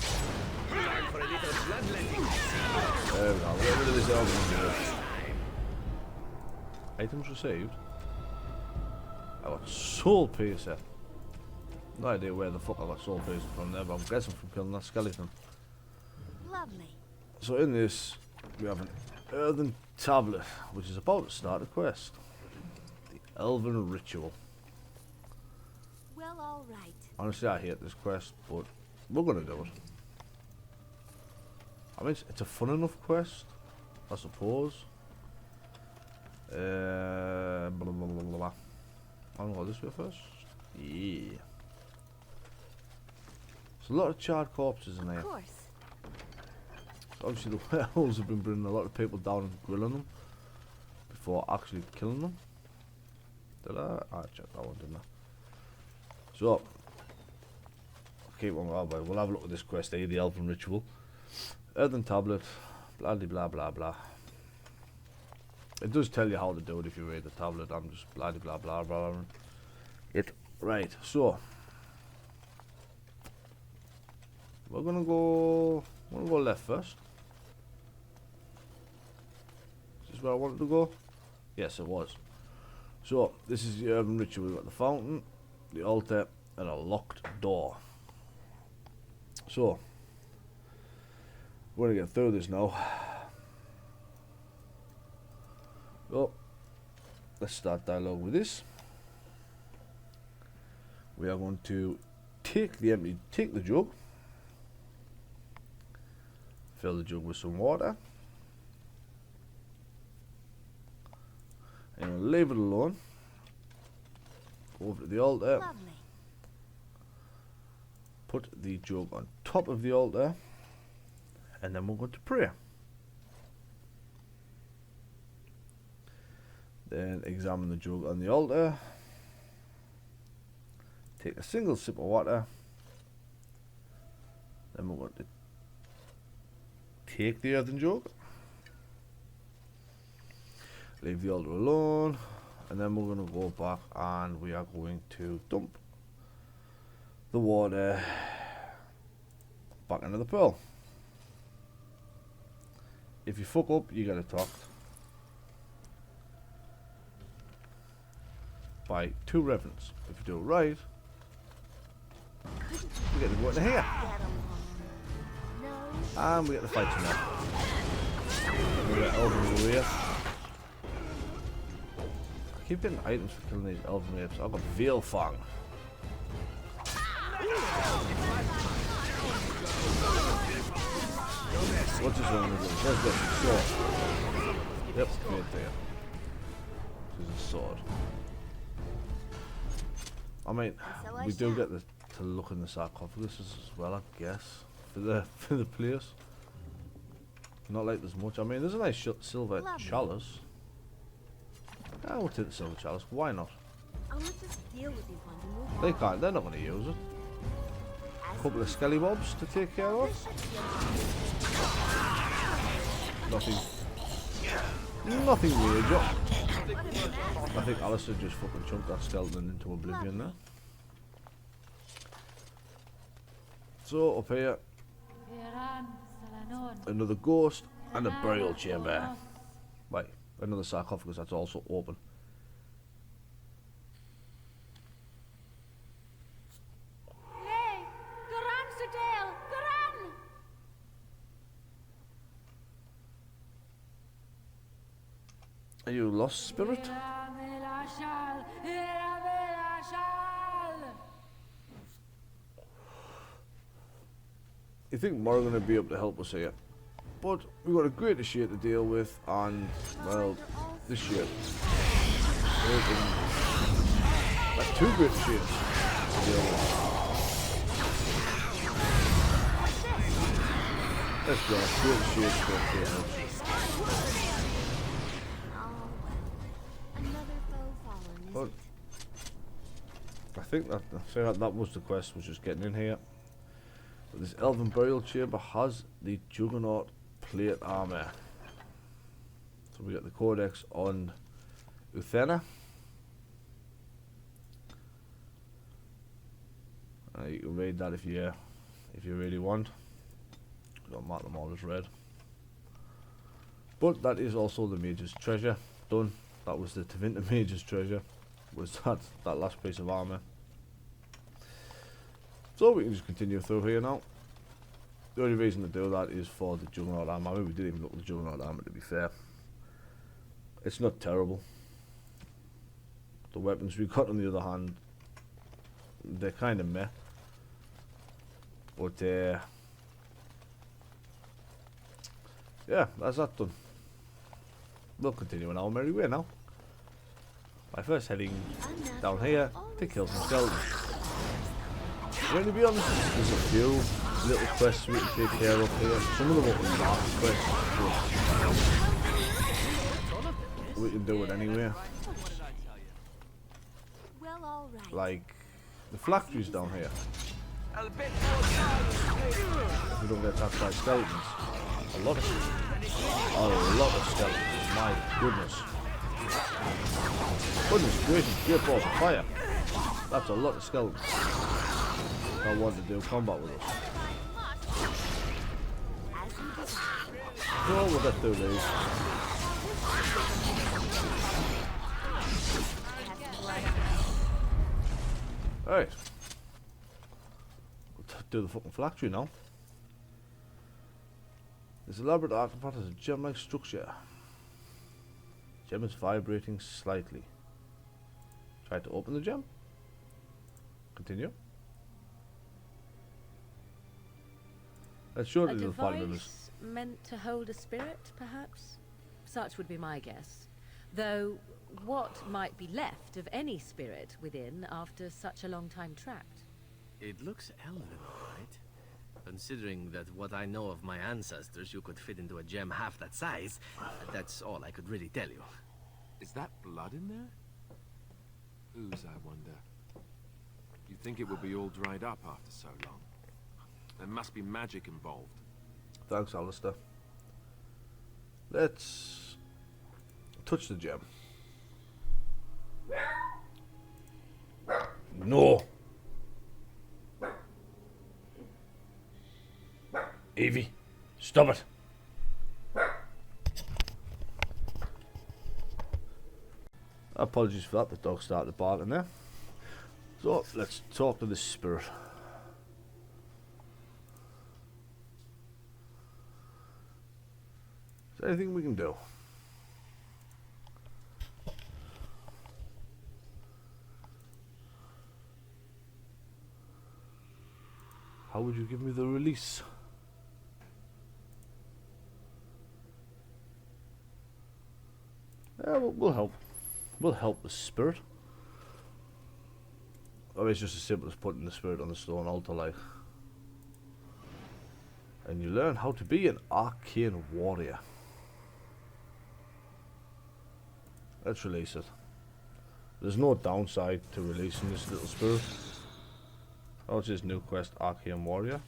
There we go, get rid of this Elven here. Items received. I got soul piercer. No idea where the fuck I got soul piercer from there, but I'm guessing from killing that skeleton. Lovely. So in this, we have an earthen tablet, which is about to start a quest. Elven Ritual. Well, all right. Honestly, I hate this quest, but we're gonna do it. I mean, it's a fun enough quest, I suppose. Blah, blah, blah, blah, blah. I'm gonna go this way first. Yeah. There's a lot of charred corpses in there. Of course. Obviously the werewolves have been bringing a lot of people down and grilling them before actually killing them. Did I? I checked that one, didn't I? So, keep on going, we'll have a look at this quest here, the Elven Ritual. Earthen Tablet, blah blah blah blah. It does tell you how to do it if you read the tablet. I'm just blah blah blah blah. It right. So we're gonna go left first. Is this where I wanted to go? Yes, it was. So this is the Urban Ritual. We've got the fountain, the altar, and a locked door. So we're gonna get through this now. So let's start dialogue with this. We are going to take the jug, fill the jug with some water, and we'll leave it alone. Go over to the altar. Lovely. Put the jug on top of the altar, and then we're going to pray. Then examine the jug on the altar. Take a single sip of water. Then we're going to take the earthen jug. Leave the altar alone. And then we're going to go back and we are going to dump the water back into the pearl. If you fuck up, you get attacked by 2 revenants. If you do it right, we get to go into here. And we get the fight tonight. We get Elven Warrior. I keep getting items for killing these Elven Apes. I've got Veil Fang. What's this one? Where's this sword? Yep, right there. This is a sword. I mean, we do get to look in the sarcophagus as well, I guess, for the players. Not like there's much. I mean, there's a nice silver chalice. I will take the silver chalice. Why not? I'll just deal with these ones and move They on. can't. They're not going to use it. A couple of skelly bobs to take care of. Nothing major. I think Alistair just fucking chunked that skeleton into oblivion there. So up here, another ghost and a burial chamber. Right, another sarcophagus that's also open. Are you lost, spirit? You think Morgan would be able to help us here, but we've got a greater shit to deal with, and well, this shit. Like 2 greater shits to deal with. Let's go, greater shits to deal with. But I think that was the quest, was just getting in here. But this Elven Burial Chamber has the Juggernaut plate armor. So we got the Codex on Uthena. You can read that if you really want. Don't mark them all as red. But that is also the Mage's treasure done. That was the Tevinter Mage's treasure. Was that last piece of armor. So we can just continue through here now. The only reason to do that is for the Juggernaut armor. I mean, we didn't even look at the Juggernaut armor, to be fair. It's not terrible. The weapons we got, on the other hand, they're kind of meh. But yeah, that's that done. We'll continue on our merry way now. By first heading down here to kill some skeletons. When to be honest, there's a few little quests we can take care of here. Some of them are not quests, but we can do it anyway. Well, all right. Like the phylacteries down here. If we don't get attacked by skeletons. A lot of skeletons, my goodness. Goodness gracious, great balls of fire. That's a lot of skeletons. I want to do combat with us. So we'll get through these. Alright. We'll do the fucking phylactery now. This elaborate artifact has a gem-like structure. Gem is vibrating slightly. Try to open the gem. Continue. That's surely A the bottom of this. device meant to hold a spirit, perhaps? Such would be my guess. Though, what might be left of any spirit within after such a long time trapped? It looks elven, right? Considering that what I know of my ancestors, you could fit into a gem half that size, that's all I could really tell you. Is that blood in there? Whose, I wonder? You'd think it would be all dried up after so long. There must be magic involved. Thanks, Alistair. Let's touch the gem. No! Evie, stop it! Apologies for that, the dog started barking there. So, let's talk to the spirit. Is there anything we can do? How would you give me the release? Yeah, we'll help. We'll help the spirit. Or it's just as simple as putting the spirit on the stone altar, like. And you learn how to be an arcane warrior. Let's release it. There's no downside to releasing this little spirit. Oh, it's this new quest, Arcane Warrior.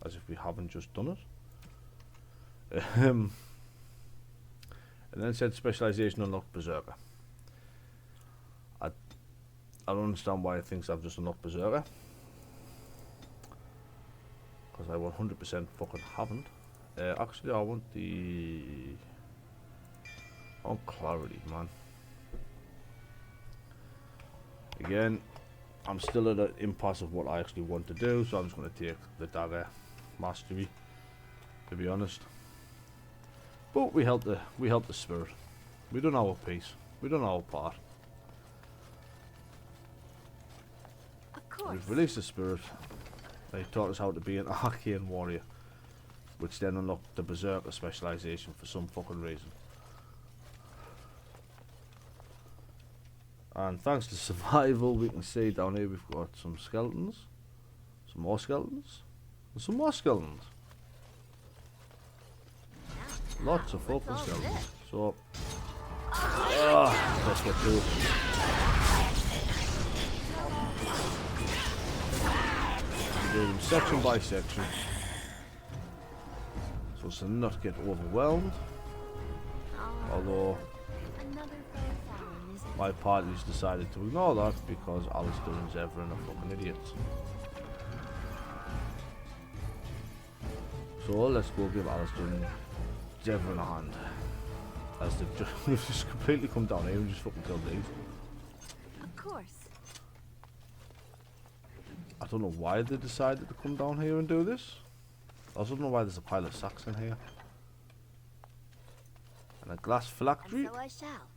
As if we haven't just done it. And then it said specialization unlocked Berserker. I don't understand why it thinks I've just unlocked Berserker. Because I 100% fucking haven't. Actually, I want the... I want clarity, man. Again, I'm still at an impasse of what I actually want to do, so I'm just going to take the dagger mastery, to be honest. But we help the spirit. We done our piece. We done our part. Of course. We've released the spirit. They taught us how to be an arcane warrior, which then unlocked the berserker specialization for some fucking reason. And thanks to survival, we can see down here we've got some skeletons, some more skeletons, and some more skeletons. Lots of fucking skeletons. So, that's what do. Do them section by section, so as to not get overwhelmed. Although my party's decided to ignore that because Alistair and Zevran are fucking idiots. So let's go give Alistair and Zevran a hand. As they've just completely come down here and just fucking killed these. Of course. I don't know why they decided to come down here and do this. I also don't know why there's a pile of sacks in here. And a glass phylactery. And so I shall.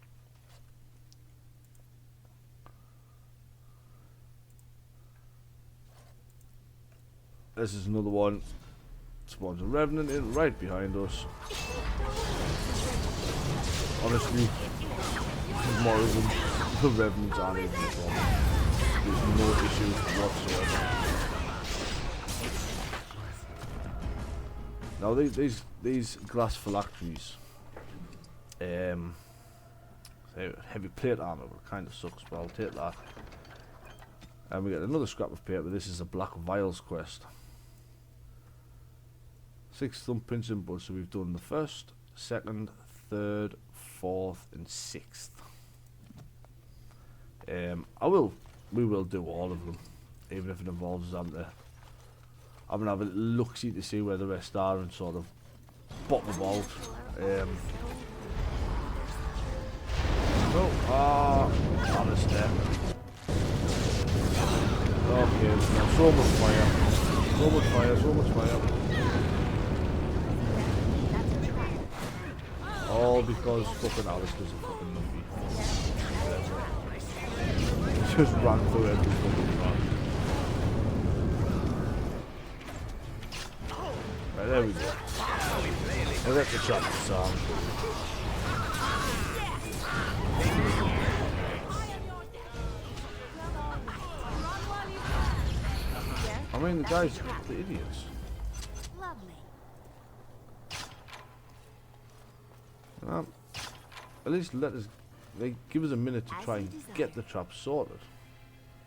This is another one. Spawns a revenant in right behind us. Honestly, there's more of them. The revenants aren't even a problem. There's no issues whatsoever. Now these glass phylacteries, heavy plate armor, but it kind of sucks, but I'll take that. And we get another scrap of paper. This is a Black Vials quest. 6 thumbprints in blood, so we've done the first, second, third, fourth, and 6th. We will do all of them, even if it involves us having to have a look-see to see where the rest are and sort of bop them out. Alistair. Okay, now so much fire. So much fire, so much fire. All because fucking Alistair's a fucking numpy. He just ran through every fucking rock. Right, there we go. Now let the trap sound. I mean, the guys, the idiots. At least they give us a minute to try and get the trap sorted.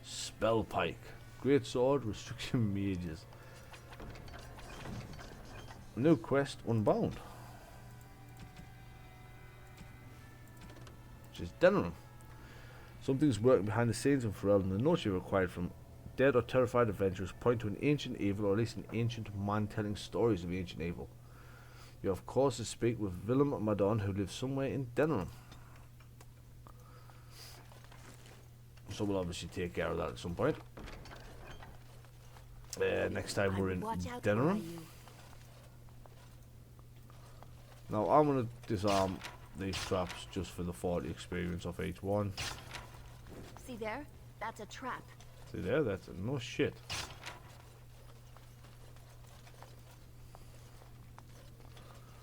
Spell pike, great sword, restriction mages. New quest, Unbound, which is Denerim. Something's working behind the scenes in Ferelden. The notes you required from dead or terrified adventurers point to an ancient evil, or at least an ancient man telling stories of ancient evil. You have cause to speak with Willem Madon, who lives somewhere in Denerim. So we'll obviously take care of that at some point. Next time we're in Denerim. Now I'm going to disarm these traps just for the 40 experience of each one. See there? That's a trap. See there? That's no shit.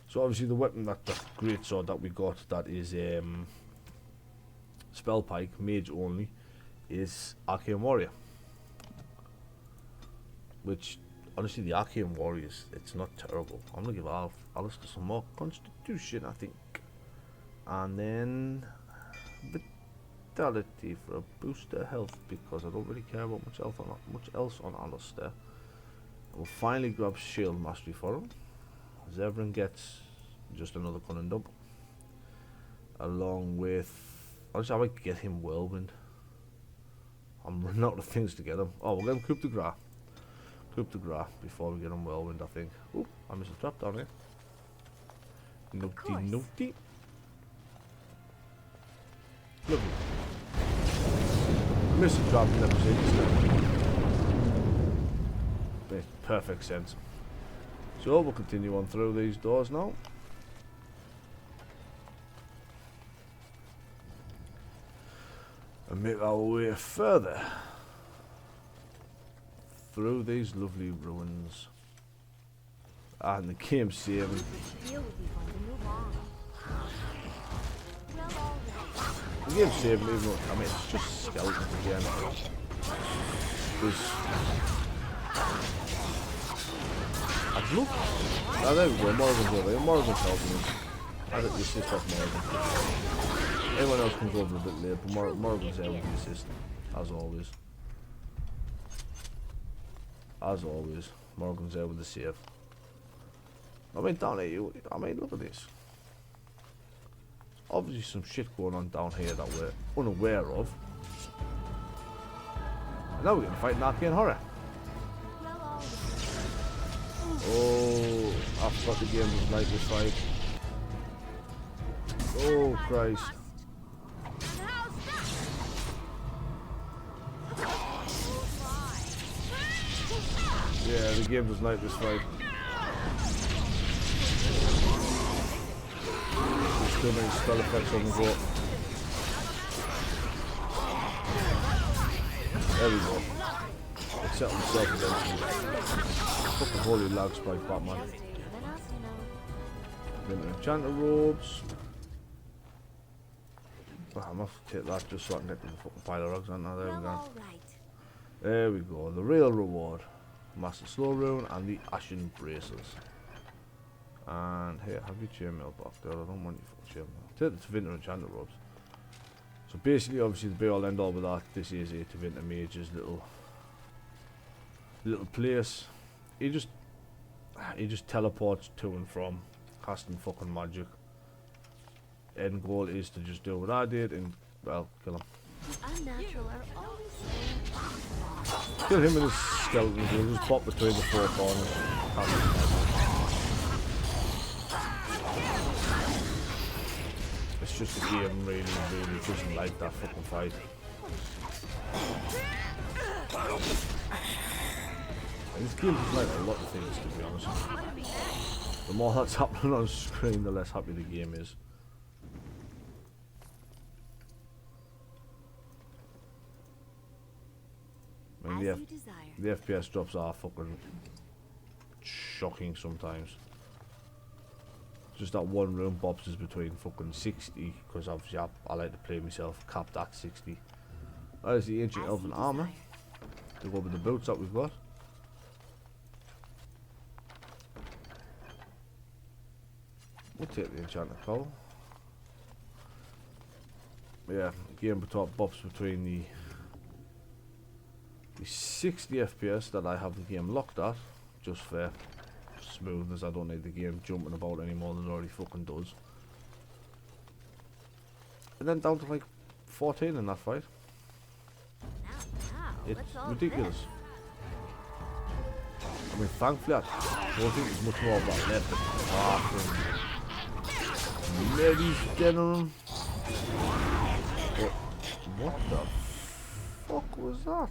So obviously the weapon, that great sword that we got, that is spell pike, mage only, is Arcane Warrior. Which, honestly, the Arcane Warriors, it's not terrible. I'm gonna give Alistair some more Constitution, I think, and then Vitality for a boost to health, because I don't really care about much else on Alistair. We'll finally grab Shield Mastery for him. Zevran gets just another gun and dump, along with, honestly I might get him Whirlwind. I'm running out of things to get him. Oh, we'll get him Coup de Grace. Coup de Grace before we get him Whirlwind, I think. Oh, I missed a trap down here. Naughty, naughty. Lovely. I missed a trap, never seen this now. Makes perfect sense. So we'll continue on through these doors now. And make our way further through these lovely ruins. And the game saving. The game saving, even though, I mean, it's just skeletons again. I'd love. Oh, there we go. Morgan's over here. Morgan's helping us. I don't assist off Morgan. Everyone else comes over a bit later, but Morgan's there with the assist, as always. As always, Morgan's there with the save. I mean, down here, look at this. Obviously, some shit going on down here that we're unaware of. And now we're gonna fight an arcane horror. Oh, I forgot the game was like this fight. Oh Christ. Yeah, the game was like this fight. There's too many spell effects on the go. There we go. It settled itself eventually. Fucking holy lag spike, Batman. Then enchanter robes. Oh, I'm off to take that just so I can get to the fucking pile of rugs, aren't I? There we go. There we go. The real reward. Master Slow Rune and the Ashen Braces. And here, have your chainmail back there. I don't want your fucking chainmail. Take the Tevinter enchanter robes. So basically, obviously, the be all end all with that. This is a Tevinter Mage's little place. He just teleports to and from, casting fucking magic. End goal is to just do what I did and, well, kill him. Unnatural are always Kill him and his skeleton. He'll just pop between the four corners. Casting magic. It's just the game really doesn't like that fucking fight. And this game is like a lot of things, to be honest. The more that's happening on screen, the less happy the game is. I mean, the FPS drops are fucking shocking sometimes. Just that one room bops is between fucking 60, because obviously I like to play myself capped at 60. That is the ancient elven armor to go with the boots that we've got. We'll take the enchanted cowl. Yeah, game bops between the 60 FPS that I have the game locked at, just for smoothness. I don't need the game jumping about any more than it already fucking does. And then down to like 14 in that fight. It's ridiculous. I mean, thankfully I don't think there's much more of that left apart from maybe general. But what the fuck was that?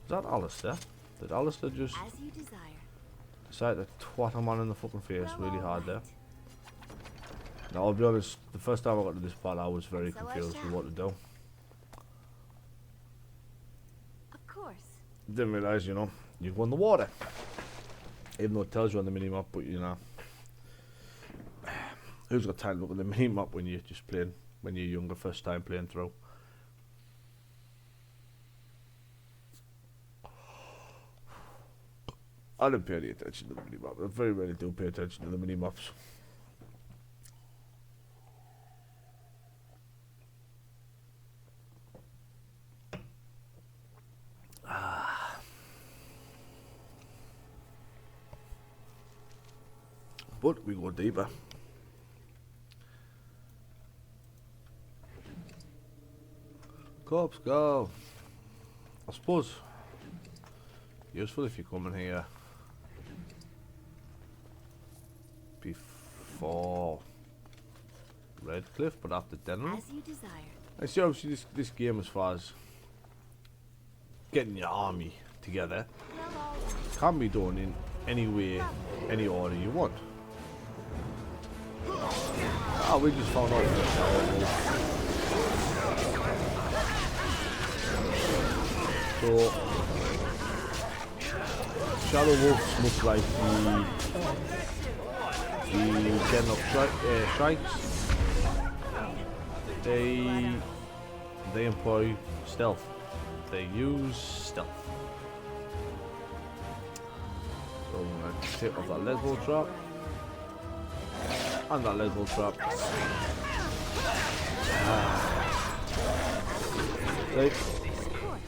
Is that Alistair? Did Alistair just decide to twat a man in the fucking face really hard there? Now I'll be honest, the first time I got to this part I was very confused with what to do. Of course. Didn't realise, you know, you go in the water. Even though it tells you on the minimap, but you know. Who's got time to look at the minimap when you're just playing, when you're younger, first time playing through? I don't pay any attention to the minimap. I very rarely do pay attention to the minimaps. But we go deeper. Corpse go. I suppose useful if you come in here before Redcliffe, but after Denham. As you desire. I see obviously this game, as far as getting your army together, can be done in any way, any order you want. Ah, we just found out so Shadow Wolves look like the Den of Shrikes. They employ stealth. They use stealth. So I'm going to take off that level trap. And that level trap. Like,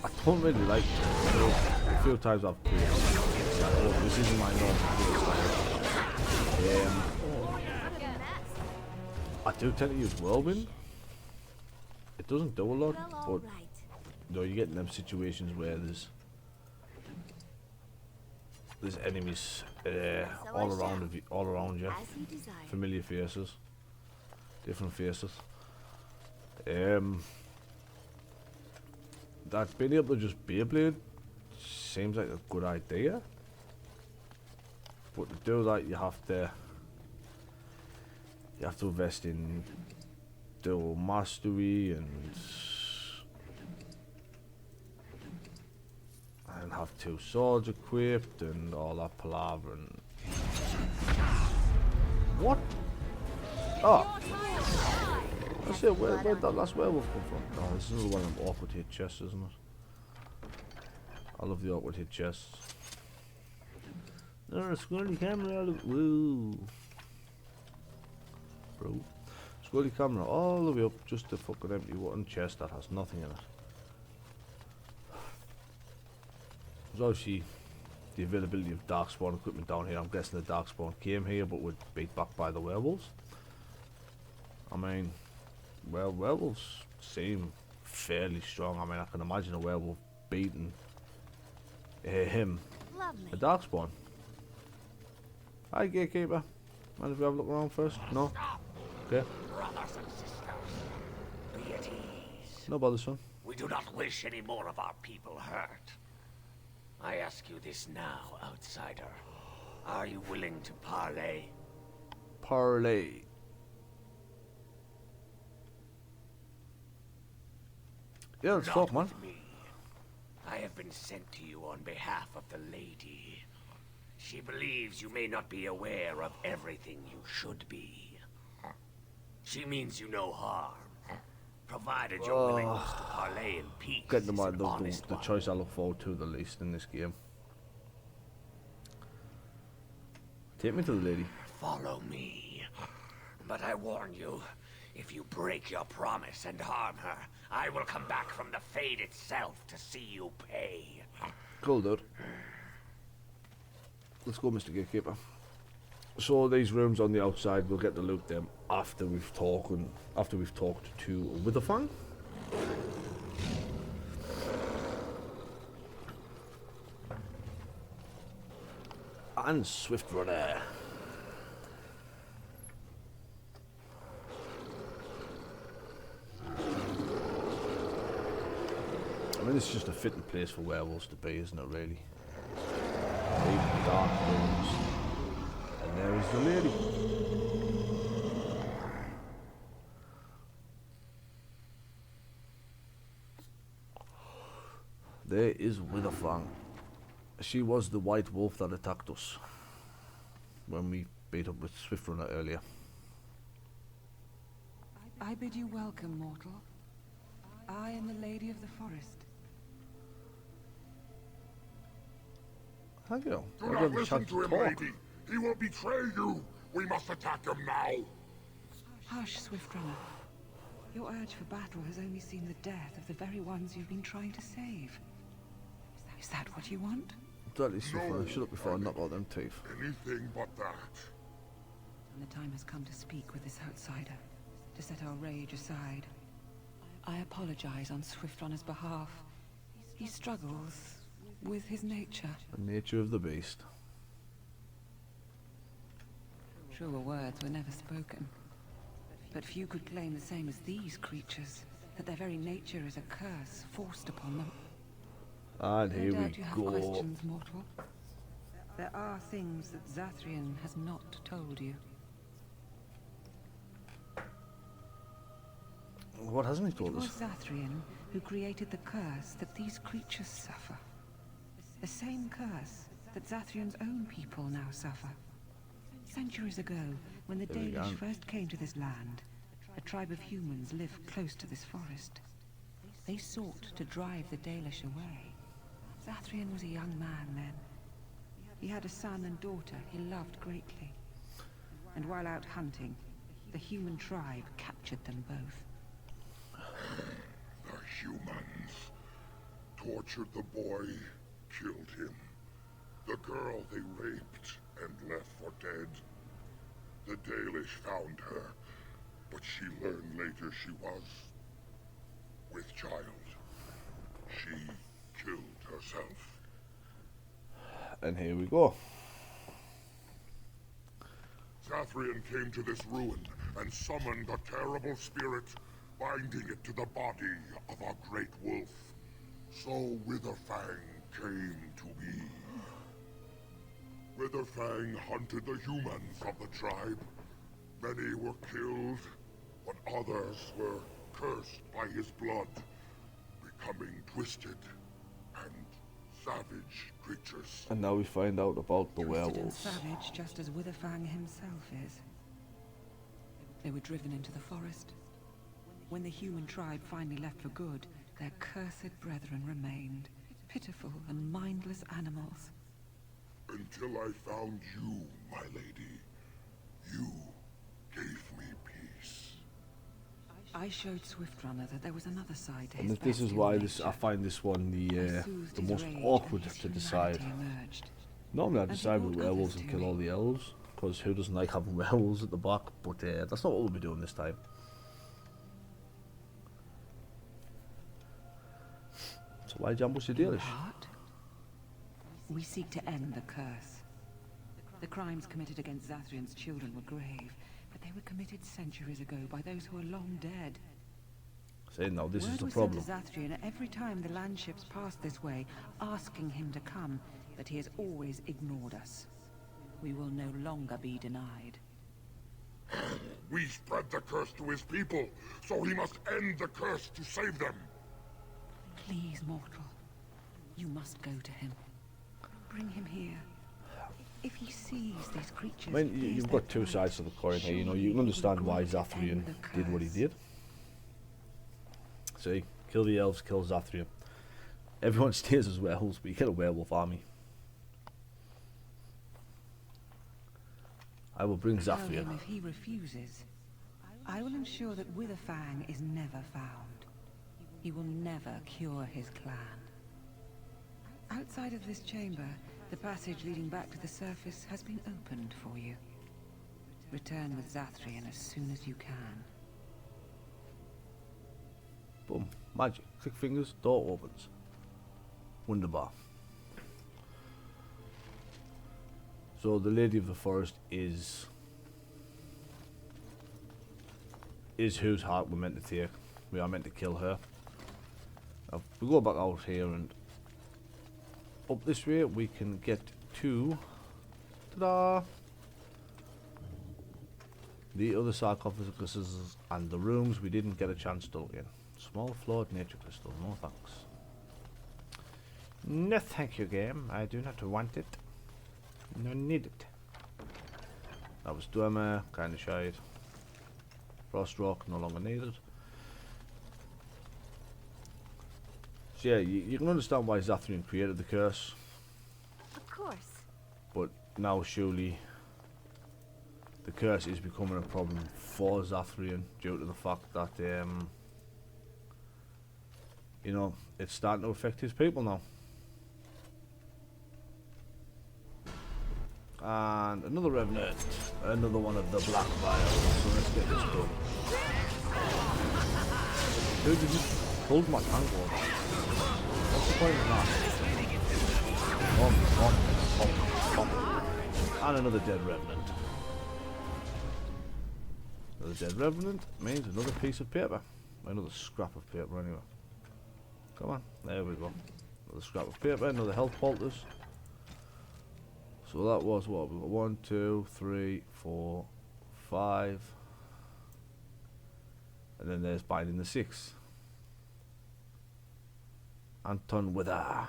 I don't really like it. A few times I've played. Oh, this isn't my normal play style. I do tend to use Whirlwind. It doesn't do a lot, but you know, you get in them situations where there's enemies all around you, familiar faces, different faces. That being able to just Beyblade seems like a good idea, but to do that you have to invest in dual mastery and have 2 swords equipped and all that palaver. And what? Oh, that's it. Where did that last werewolf come from? Oh, this is one of them awkward hit chests, isn't it? I love the awkward hit chests. Oh, squirrely camera all the woo. Bro. Squirrely camera all the way up, just a fucking empty wooden chest that has nothing in it. There's obviously the availability of darkspawn equipment down here. I'm guessing the darkspawn came here but were beat back by the werewolves. I mean, well, werewolves seem fairly strong. I mean, I can imagine a werewolf beating him, Lovely. a darkspawn. Hi, gatekeeper. Mind if we have a look around first? No? Okay. Brothers and sisters, be at ease. No bother, son. We do not wish any more of our people hurt. I ask you this now, outsider. Are you willing to parley? Parley. Yeah, let's talk, man. With me. I have been sent to you on behalf of the lady. She believes you may not be aware of everything you should be. She means you no harm, provided your willingness to parley in peace. Getting to is mind an honest the one. choice I look forward to the least in this game. Take me to the lady. Follow me. But I warn you, if you break your promise and harm her, I will come back from the Fade itself to see you pay. Cool, dude. Let's go, Mr. Gatekeeper. So these rooms on the outside, we'll get to loot them after we've talked to Witherfang. And Swift Runner. I mean, this is just a fitting place for werewolves to be, isn't it, really? Deep, dark rooms. And there is the lady. There is Witherfang. She was the white wolf that attacked us when we beat up with Swiftrunner earlier. I bid you welcome, mortal. I am the Lady of the Forest. Thank you. Do not listen to him, lady. He will betray you. We must attack him now. Hush, Swiftrunner. Your urge for battle has only seen the death of the very ones you've been trying to save. Is that what you want? Exactly, Swiftrunner. Shut up before I knock out them teeth. Anything but that. And the time has come to speak with this outsider, to set our rage aside. I apologize on Swiftrunner's behalf. He struggles with his nature. The nature of the beast. Truer words were never spoken. But few could claim the same as these creatures, that their very nature is a curse forced upon them. And here No we doubt you have go. questions, mortal. There are things that Zathrian has not told you. What hasn't he told It was us? Zathrian who created the curse that these creatures suffer. The same curse that Zathrian's own people now suffer. Centuries ago, when the There we Dalish go. first came to this land, a tribe of humans lived close to this forest. They sought to drive the Dalish away. Zathrian was a young man then. He had a son and daughter he loved greatly. And while out hunting, the human tribe captured them both. The humans tortured the boy, killed him. The girl they raped and left for dead. The Dalish found her, but she learned later she was with child. She killed herself. And here we go. Zathrian came to this ruin and summoned a terrible spirit, binding it to the body of a great wolf. So Witherfang came to be. Witherfang hunted the humans of the tribe. Many were killed, but others were cursed by his blood, becoming twisted and savage creatures. And now we find out about the Twisted and werewolves. savage, just as Witherfang himself is. They were driven into the forest. When the human tribe finally left for good, their cursed brethren remained, pitiful and mindless animals. Until I found you, my lady. You gave me peace. I showed Swiftrunner that there was another side to And his this is bestial why nature. I find this one soothed the his most rage awkward and his to decide. humanity emerged. Normally I And he decide with brought werewolves others and to kill all me. the elves, because who doesn't like having werewolves at the back, but that's not what we'll be doing this time. So why ambush the In Dalish? part, we seek to end the curse. The crimes committed against Zathrian's children were grave, but they were committed centuries ago by those who are long dead. Say now, this is Word the was problem. sent to Zathrian every time the landships passed this way, asking him to come, but he has always ignored us. We will no longer be denied. We spread the curse to his people, so he must end the curse to save them. Please, mortal. You must go to him. Bring him here. If he sees these creatures... I mean, you've got two sides to the coin here, you know, you can understand why Zathrian did what he did. See, kill the elves, kill Zathrian. Everyone stays as werewolves, but you get a werewolf army. I will bring Tell Zathrian. him if he refuses, I will ensure that Witherfang is never found. He will never cure his clan. Outside of this chamber, the passage leading back to the surface has been opened for you. Return with Zathrian as soon as you can. Boom. Magic. Click fingers, door opens. Wunderbar. So the Lady of the Forest is whose heart we're meant to take. We are meant to kill her. Now, if we go back out here and up this way, we can get to ta-da, the other sarcophaguses and the rooms we didn't get a chance to look in. Small flawed nature crystal, no thanks. No thank you, game. I do not want it. No need it. That was Dwemer, kinda shade. Frostrock, no longer needed. So yeah, you can understand why Zathrian created the curse. Of course. But now surely the curse is becoming a problem for Zathrian due to the fact that you know, it's starting to affect his people now. And another revenant, another one of the black vials. So let's get this done. Dude, you just pulled my tank off. What's the point of that? And another dead revenant. Another dead revenant means another piece of paper. Another scrap of paper anyway. Come on, there we go. Another scrap of paper, another health poultice. So that was what? We've got 1, 2, 3, 4, 5. And then there's binding the 6. Anton Wither.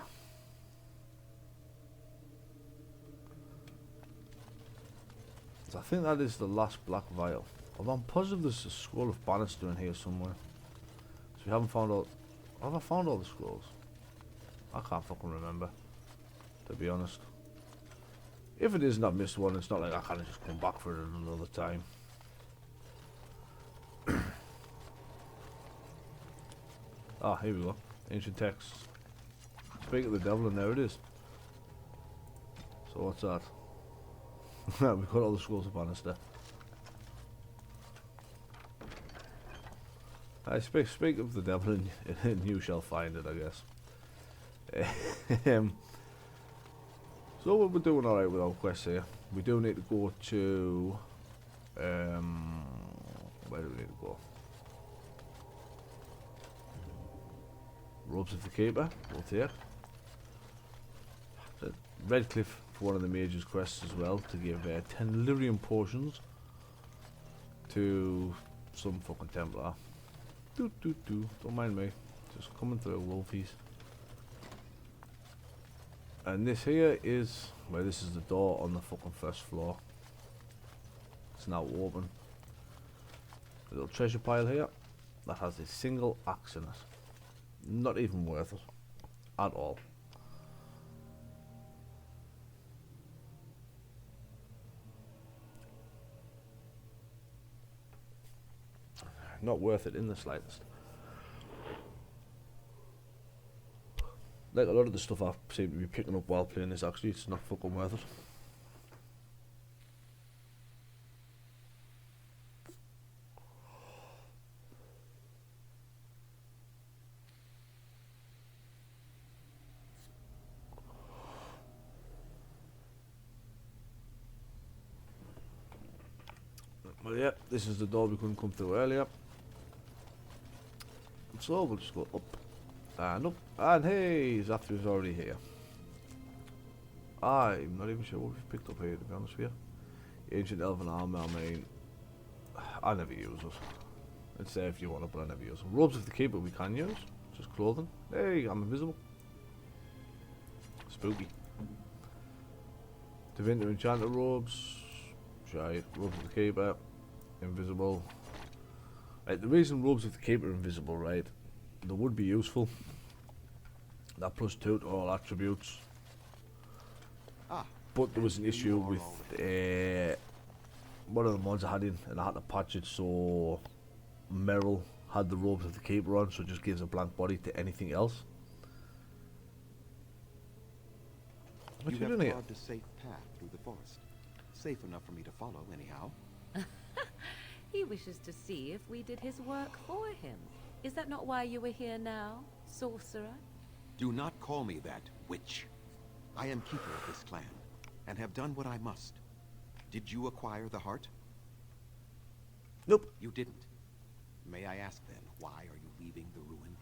So I think that is the last black vial. Although I'm positive there's a scroll of Bannister in here somewhere. So we haven't found all... Have I found all the scrolls? I can't fucking remember, to be honest. If it isn't, I've missed one. It's not like I can't just come back for it another time. Ah, here we go. Ancient texts. Speak of the devil, and there it is. So what's that? We've got all the scrolls of Bannister. I speak of the devil, and you shall find it, I guess. So we're doing alright with our quests here. We do need to go to... where do we need to go? Robes of the Keeper, we'll take. Redcliffe for one of the Mage's quests as well, to give 10 lyrium potions to some fucking Templar. Don't mind me. Just coming through, wolfies. And this here is, well, this is the door on the fucking first floor. It's now open. A little treasure pile here that has a single axe in it. Not even worth it at all. Not worth it in the slightest. Like a lot of the stuff I seem to be picking up while playing this, actually, it's not fucking worth it. Well, yeah, this is the door we couldn't come through earlier. So we'll just go up and up. And hey, Zathrian's already here. I'm not even sure what we've picked up here, to be honest with you. Ancient Elven Armour, I mean, I never use it. It's there if you want it, but I never use it. Robes of the Keeper we can use. Just clothing. Hey, I'm invisible. Spooky. Divinity Enchanter robes. Shite. Robes of the Keeper. Invisible. Right, the reason robes of the Keeper are invisible, right? They would be useful. That +2 to all attributes. But there was an issue with one of the mods I had in, and I had to patch it so Merrill had the robes of the Keeper on, so it just gives a blank body to anything else. What you doing here? You have carved a safe path through the forest. Safe enough for me to follow, anyhow. He wishes to see if we did his work for him. Is that not why you were here now, sorcerer? Do not call me that, witch. I am keeper of this clan, and have done what I must. Did you acquire the heart? Nope. You didn't. May I ask then, why are you leaving the ruin?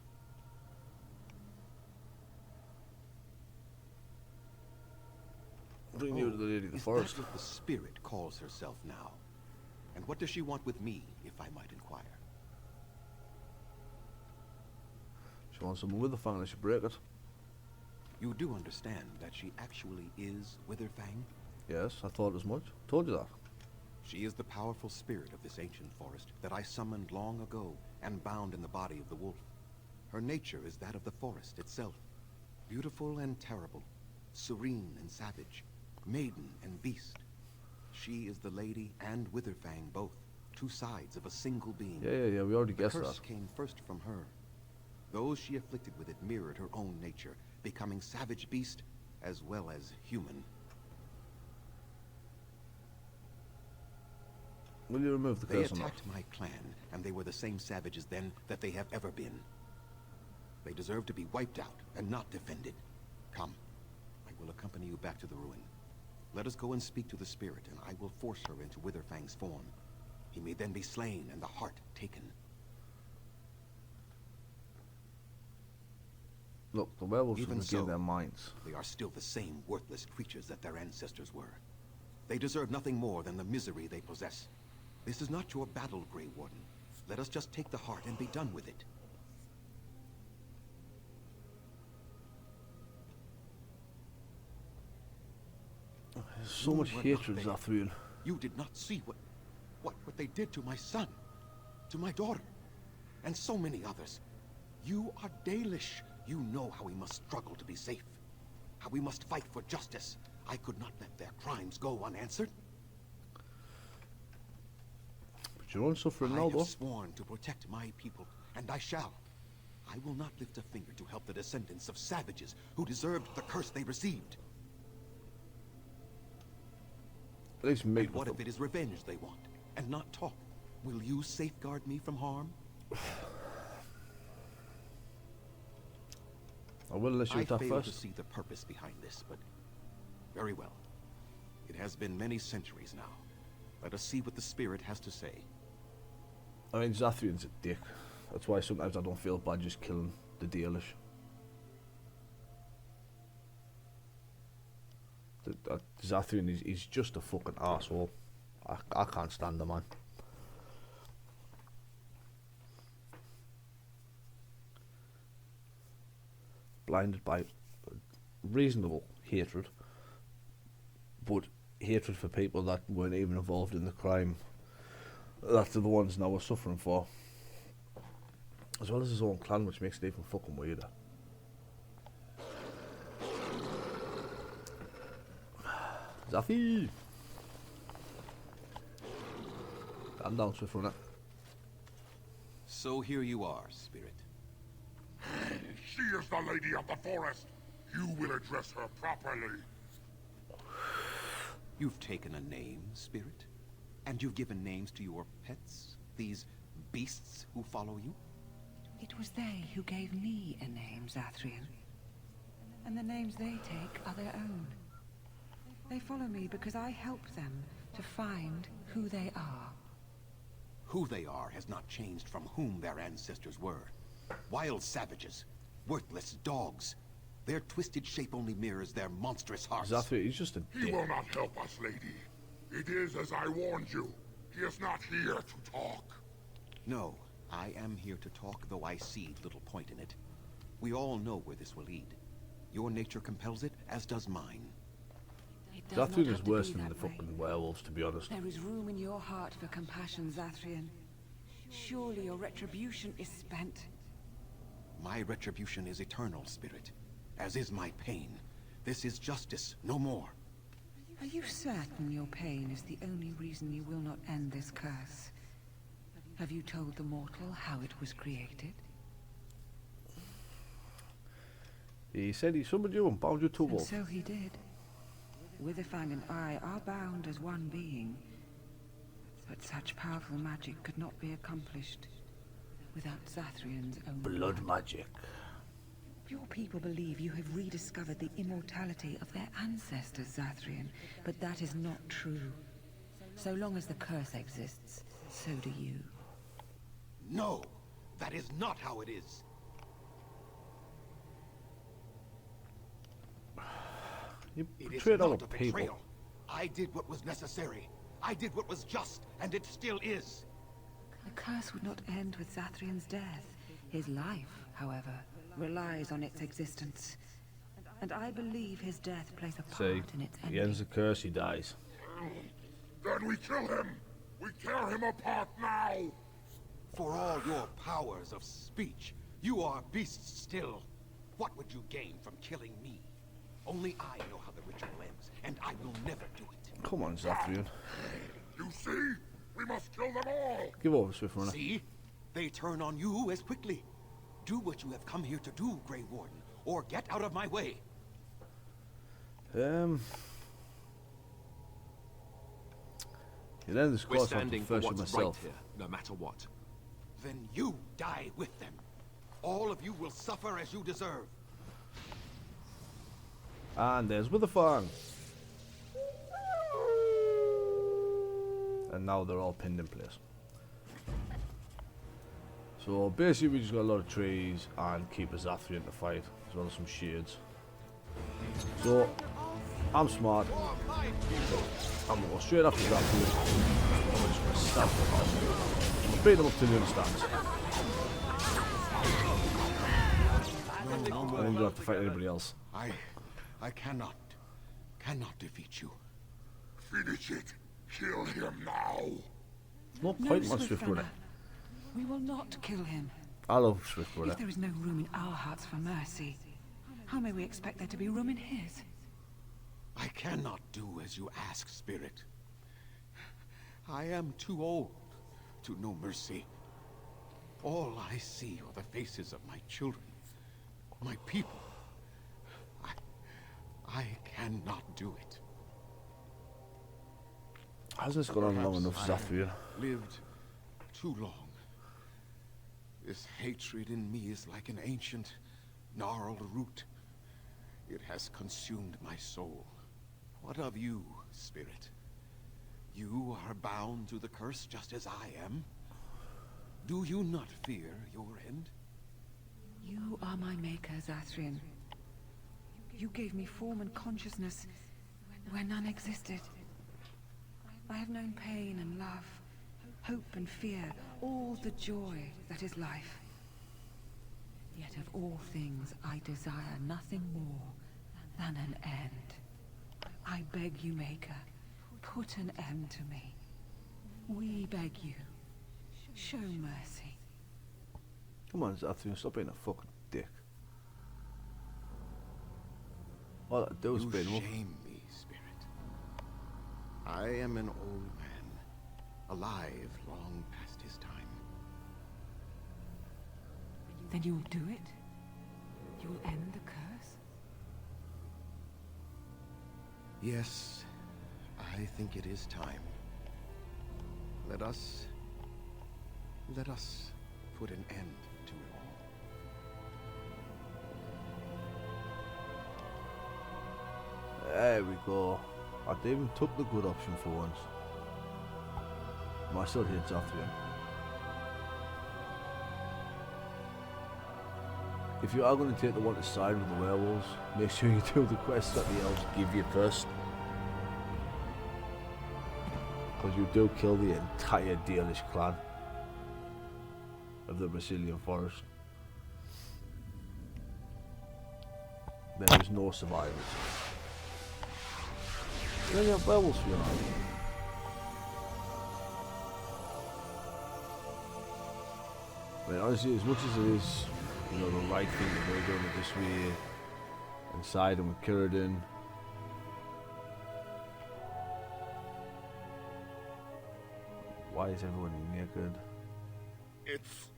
Bring you to the Lady of the Forest. Is that what the spirit calls herself now? And what does she want with me, if I might inquire? She wants someone with a fang, I should break it. You do understand that she actually is Witherfang? Yes, I thought as much. Told you that. She is the powerful spirit of this ancient forest that I summoned long ago and bound in the body of the wolf. Her nature is that of the forest itself. Beautiful and terrible, serene and savage, maiden and beast. She is the lady and Witherfang both, two sides of a single being. Yeah, we already guessed that. The curse came first from her. Those she afflicted with it mirrored her own nature, becoming savage beast as well as human. Will you remove the curse or not? They attacked my clan, and they were the same savages then that they have ever been. They deserve to be wiped out and not defended. Come, I will accompany you back to the ruin. Let us go and speak to the spirit, and I will force her into Witherfang's form. He may then be slain and the heart taken. Look, the werewolves Even will regain so, their minds. They are still the same worthless creatures that their ancestors were. They deserve nothing more than the misery they possess. This is not your battle, Grey Warden. Let us just take the heart and be done with it. There's so much hatred, Zathriel. You did not see what they did to my son, to my daughter, and so many others. You are Dalish. You know how we must struggle to be safe, how we must fight for justice. I could not let their crimes go unanswered. But you're unsuffering now, I though. have sworn to protect my people, and I shall. I will not lift a finger to help the descendants of savages who deserved the curse they received. At least make And what if it is revenge they want, and not talk? Will you safeguard me from harm? I will let you attack fail first. to see the purpose behind this, but very well. It has been many centuries now. Let us see what the spirit has to say. I mean, Zathrian's a dick. That's why sometimes I don't feel bad just killing the Dalish. Zathrian is just a fucking asshole. I can't stand the man. Blinded by reasonable hatred, but hatred for people that weren't even involved in the crime that they're the ones now we're suffering for, as well as his own clan, which makes it even fucking weirder. Zafi! Calm down, Swift Runner. So here you are, Spirit. She is the lady of the forest. You will address her properly. You've taken a name, Spirit? And you've given names to your pets? These beasts who follow you? It was they who gave me a name, Zathrian. And the names they take are their own. They follow me because I help them to find who they are. Who they are has not changed from whom their ancestors were. Wild savages, worthless dogs. Their twisted shape only mirrors their monstrous hearts. Zathrian, he's just a He dick. will not help us, lady. It is as I warned you. He is not here to talk. No, I am here to talk, though I see little point in it. We all know where this will lead. Your nature compels it, as does mine. Zathrian is worse than the fucking werewolves, to be honest. There is room in your heart for compassion, Zathrian. Surely your retribution is spent. My retribution is eternal, Spirit. As is my pain. This is justice, no more. Are you certain your pain is the only reason you will not end this curse? Have you told the mortal how it was created? He said he summoned you and bound you to a And wolf. so he did. Witherfang and I are bound as one being. But such powerful magic could not be accomplished without Zathrian's own Blood magic. Your people believe you have rediscovered the immortality of their ancestors, Zathrian, but that is not true. So long as the curse exists, so do you. No! That is not how it is! You It is betrayed all not the a people. betrayal. I did what was necessary. I did what was just, and it still is. The curse would not end with Zathrian's death. His life, however, relies on its existence. And I believe his death plays a part See, in its he ending. ends the curse, he dies. Then we kill him. We tear him apart now. For all your powers of speech, you are beasts still. What would you gain from killing me? Only I know how the ritual ends, and I will never do it. Come on, Zathrian. You see? We must kill them all. Give over, Swift Runner. See? They turn on you as quickly. Do what you have come here to do, Grey Warden, or get out of my way. You end this We're course on standing for first what's myself. right here, no matter what. Then you die with them. All of you will suffer as you deserve. And there's with the fang. And now they're all pinned in place. So basically we just got a lot of trees and keep a Zathrian to fight, as well as some shades. So I'm smart. I'm gonna go straight after Zathrian. I'm just gonna stab him. I'm gonna beat him up till he understands. And then you don't have to fight anybody else. I cannot defeat you. Finish it. Kill him now. No point, my Swift Runner. We will not kill him. I love Swift Runner. If there is no room in our hearts for mercy, how may we expect there to be room in his? I cannot do as you ask, Spirit. I am too old to know mercy. All I see are the faces of my children, my people. I cannot do it. Hasn't this gone on long enough, Zathrian? Lived too long. This hatred in me is like an ancient, gnarled root. It has consumed my soul. What of you, Spirit? You are bound to the curse just as I am. Do you not fear your end? You are my maker, Zathrian. You gave me form and consciousness where none existed. I have known pain and love, hope and fear, all the joy that is life. Yet of all things I desire nothing more than an end. I beg you, Maker, put an end to me. We beg you, show mercy. Come on, Zathrian, stop being a fucking dick. All I do is You beat him up. shame me, Spirit. I am an old man, alive long past his time. Then you'll do it? You'll end the curse? Yes, I think it is time. Let us put an end to it all. There we go. I even took the good option for once. I still hate Zathrian. If you are going to take the one to side with the werewolves, make sure you do the quests that the elves give you first. Because you do kill the entire Dalish clan of the Brazilian forest. There is no survivors. You only have werewolves for your army. I mean, honestly, as much as it is, you know, the right thing to do, doing it this way, inside and with Cyrodiil. Why is everyone naked? It's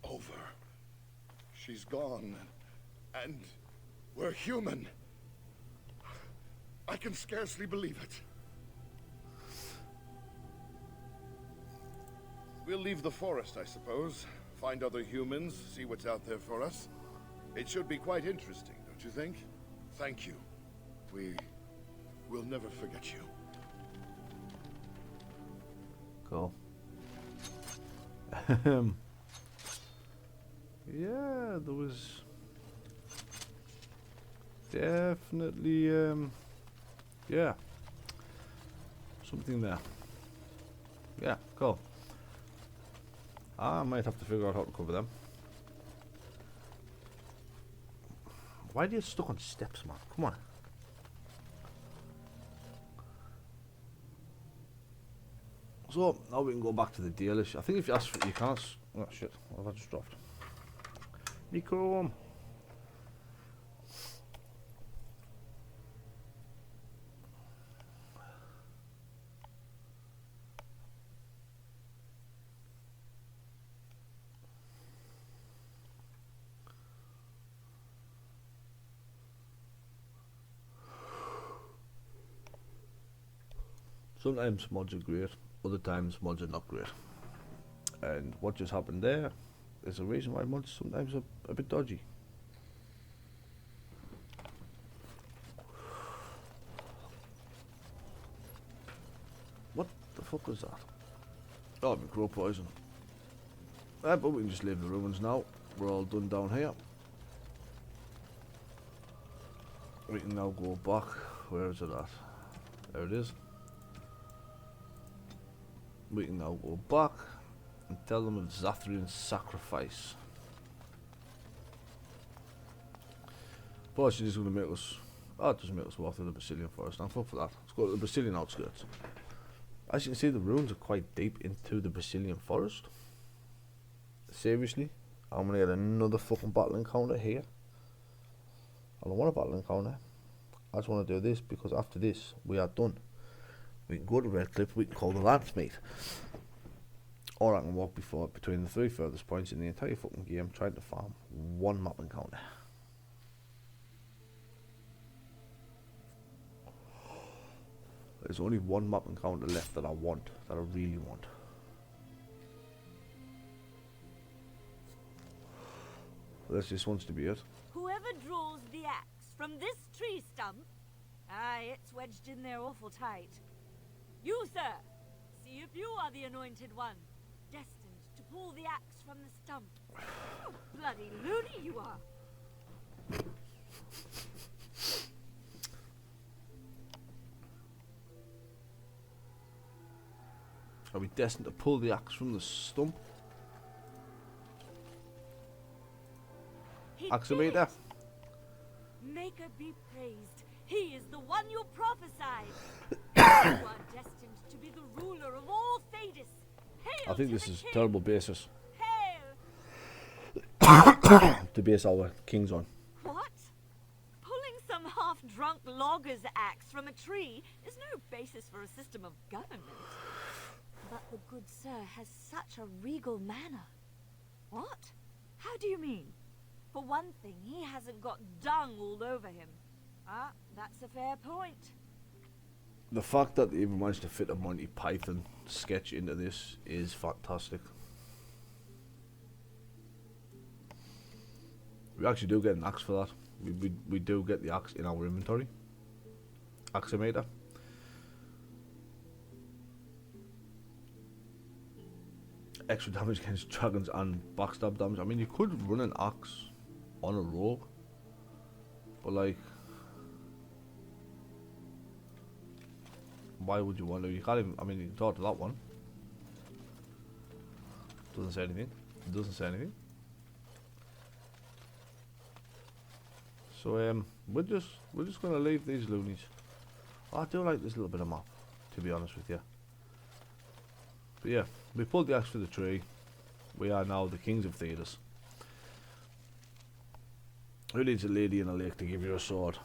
over. She's gone. And we're human. I can scarcely believe it. We'll leave the forest, I suppose. Find other humans, see what's out there for us. It should be quite interesting, don't you think? Thank you. We'll never forget you. Cool. Yeah, there was definitely yeah, something there. Yeah, cool. I might have to figure out how to cover them. Why are you stuck on steps, man? Come on. So, now we can go back to the Dalish. I think if you ask for it, you can't. Oh shit, what have I just dropped? Nico! Sometimes mods are great, other times mods are not great. And what just happened there is a reason why mods sometimes are a bit dodgy. What the fuck was that? Oh, my crow poison. But we can just leave the ruins now. We're all done down here. We can now go back. Where is it at? There it is. We can now go back and tell them of Zathrian's sacrifice. But she's going to make us. Oh, it doesn't make us walk through the Brazilian forest. I'm fuck for that. Let's go to the Brazilian outskirts. As you can see, the ruins are quite deep into the Brazilian forest. Seriously, I'm going to get another fucking battle encounter here. I don't want a battle encounter. I just want to do this because after this, we are done. We can go to Redcliffe, we can call the Landsmate. Or I can walk between the 3 furthest points in the entire fucking game trying to farm one map encounter. There's only one map encounter left that I want, that I really want. This wants to be it. Whoever draws the axe from this tree stump, aye, it's wedged in there awful tight. You, sir, see if you are the anointed one, destined to pull the axe from the stump. Oh, bloody loony you are. Are we destined to pull the axe from the stump? Axometer. Maker be praised. He is the one you prophesied. You are destined to be the ruler of all Thedas. Hail I think to this the is king. a terrible basis Hail. to base our kings on. What? Pulling some half-drunk logger's axe from a tree is no basis for a system of government. But the good sir has such a regal manner. What? How do you mean? For one thing, he hasn't got dung all over him. Ah, that's a fair point. The fact that they even managed to fit a Monty Python sketch into this is fantastic. We actually do get an axe for that. We do get the axe in our inventory. Aximator. Extra damage against dragons and backstab damage. I mean, you could run an axe on a rogue, but like, why would you want to? You can't even. I mean, you can talk to that one. Doesn't say anything. It doesn't say anything. So we're just gonna leave these loonies. I do like this little bit of map, to be honest with you. But yeah, we pulled the axe for the tree. We are now the kings of theatres. Who needs a lady in a lake to give you a sword?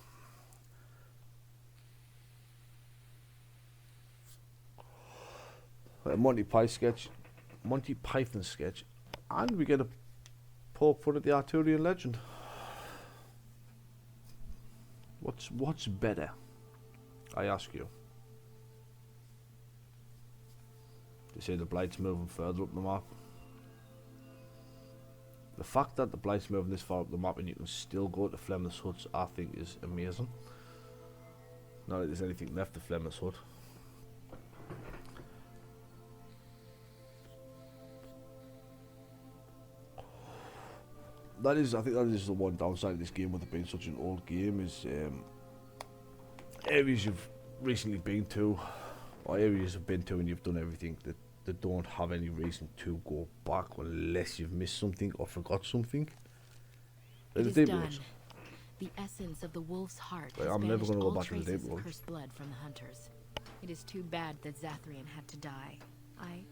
A Monty Python sketch, and we get a poke fun at the Arthurian legend. What's better? I ask you. They say the Blight's moving further up the map. The fact that the Blight's moving this far up the map and you can still go to Fleming's Hut, I think is amazing. Not that there's anything left of Fleming's Hut. I think that is the one downside of this game with it being such an old game is areas you've recently been to, or areas you've been to and you've done everything, that they don't have any reason to go back unless you've missed something or forgot something. It is done. The essence of the wolf's heart has I'm never banished going to go all back to the traces Deep of Road. cursed blood from the hunters. It is too bad that Zathrian had to die. I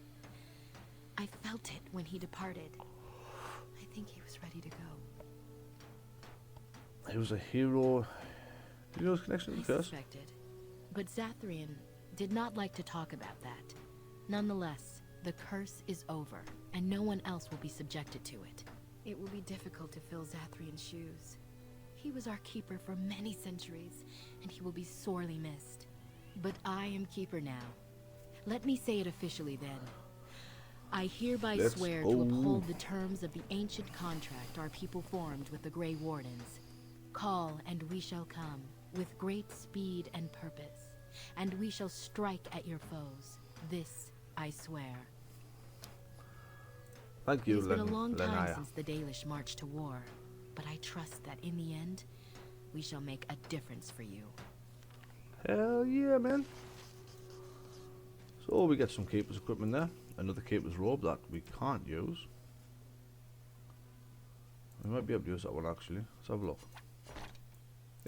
felt it when he departed. I think he was ready to go. He was a hero. You know his connection to the curse? Suspected. But Zathrian did not like to talk about that. Nonetheless, the curse is over, and no one else will be subjected to it. It will be difficult to fill Zathrian's shoes. He was our keeper for many centuries, and he will be sorely missed. But I am keeper now. Let me say it officially then. I hereby swear to uphold the terms of the ancient contract our people formed with the Grey Wardens. Call, and we shall come, with great speed and purpose, and we shall strike at your foes. This I swear. Thank you, It has been a long time Lenaya. since the Dalish marched to war, but I trust that in the end, we shall make a difference for you. Hell yeah, man. So we get some keeper's equipment there. Another keeper's robe that we can't use. We might be able to use that one actually. Let's have a look.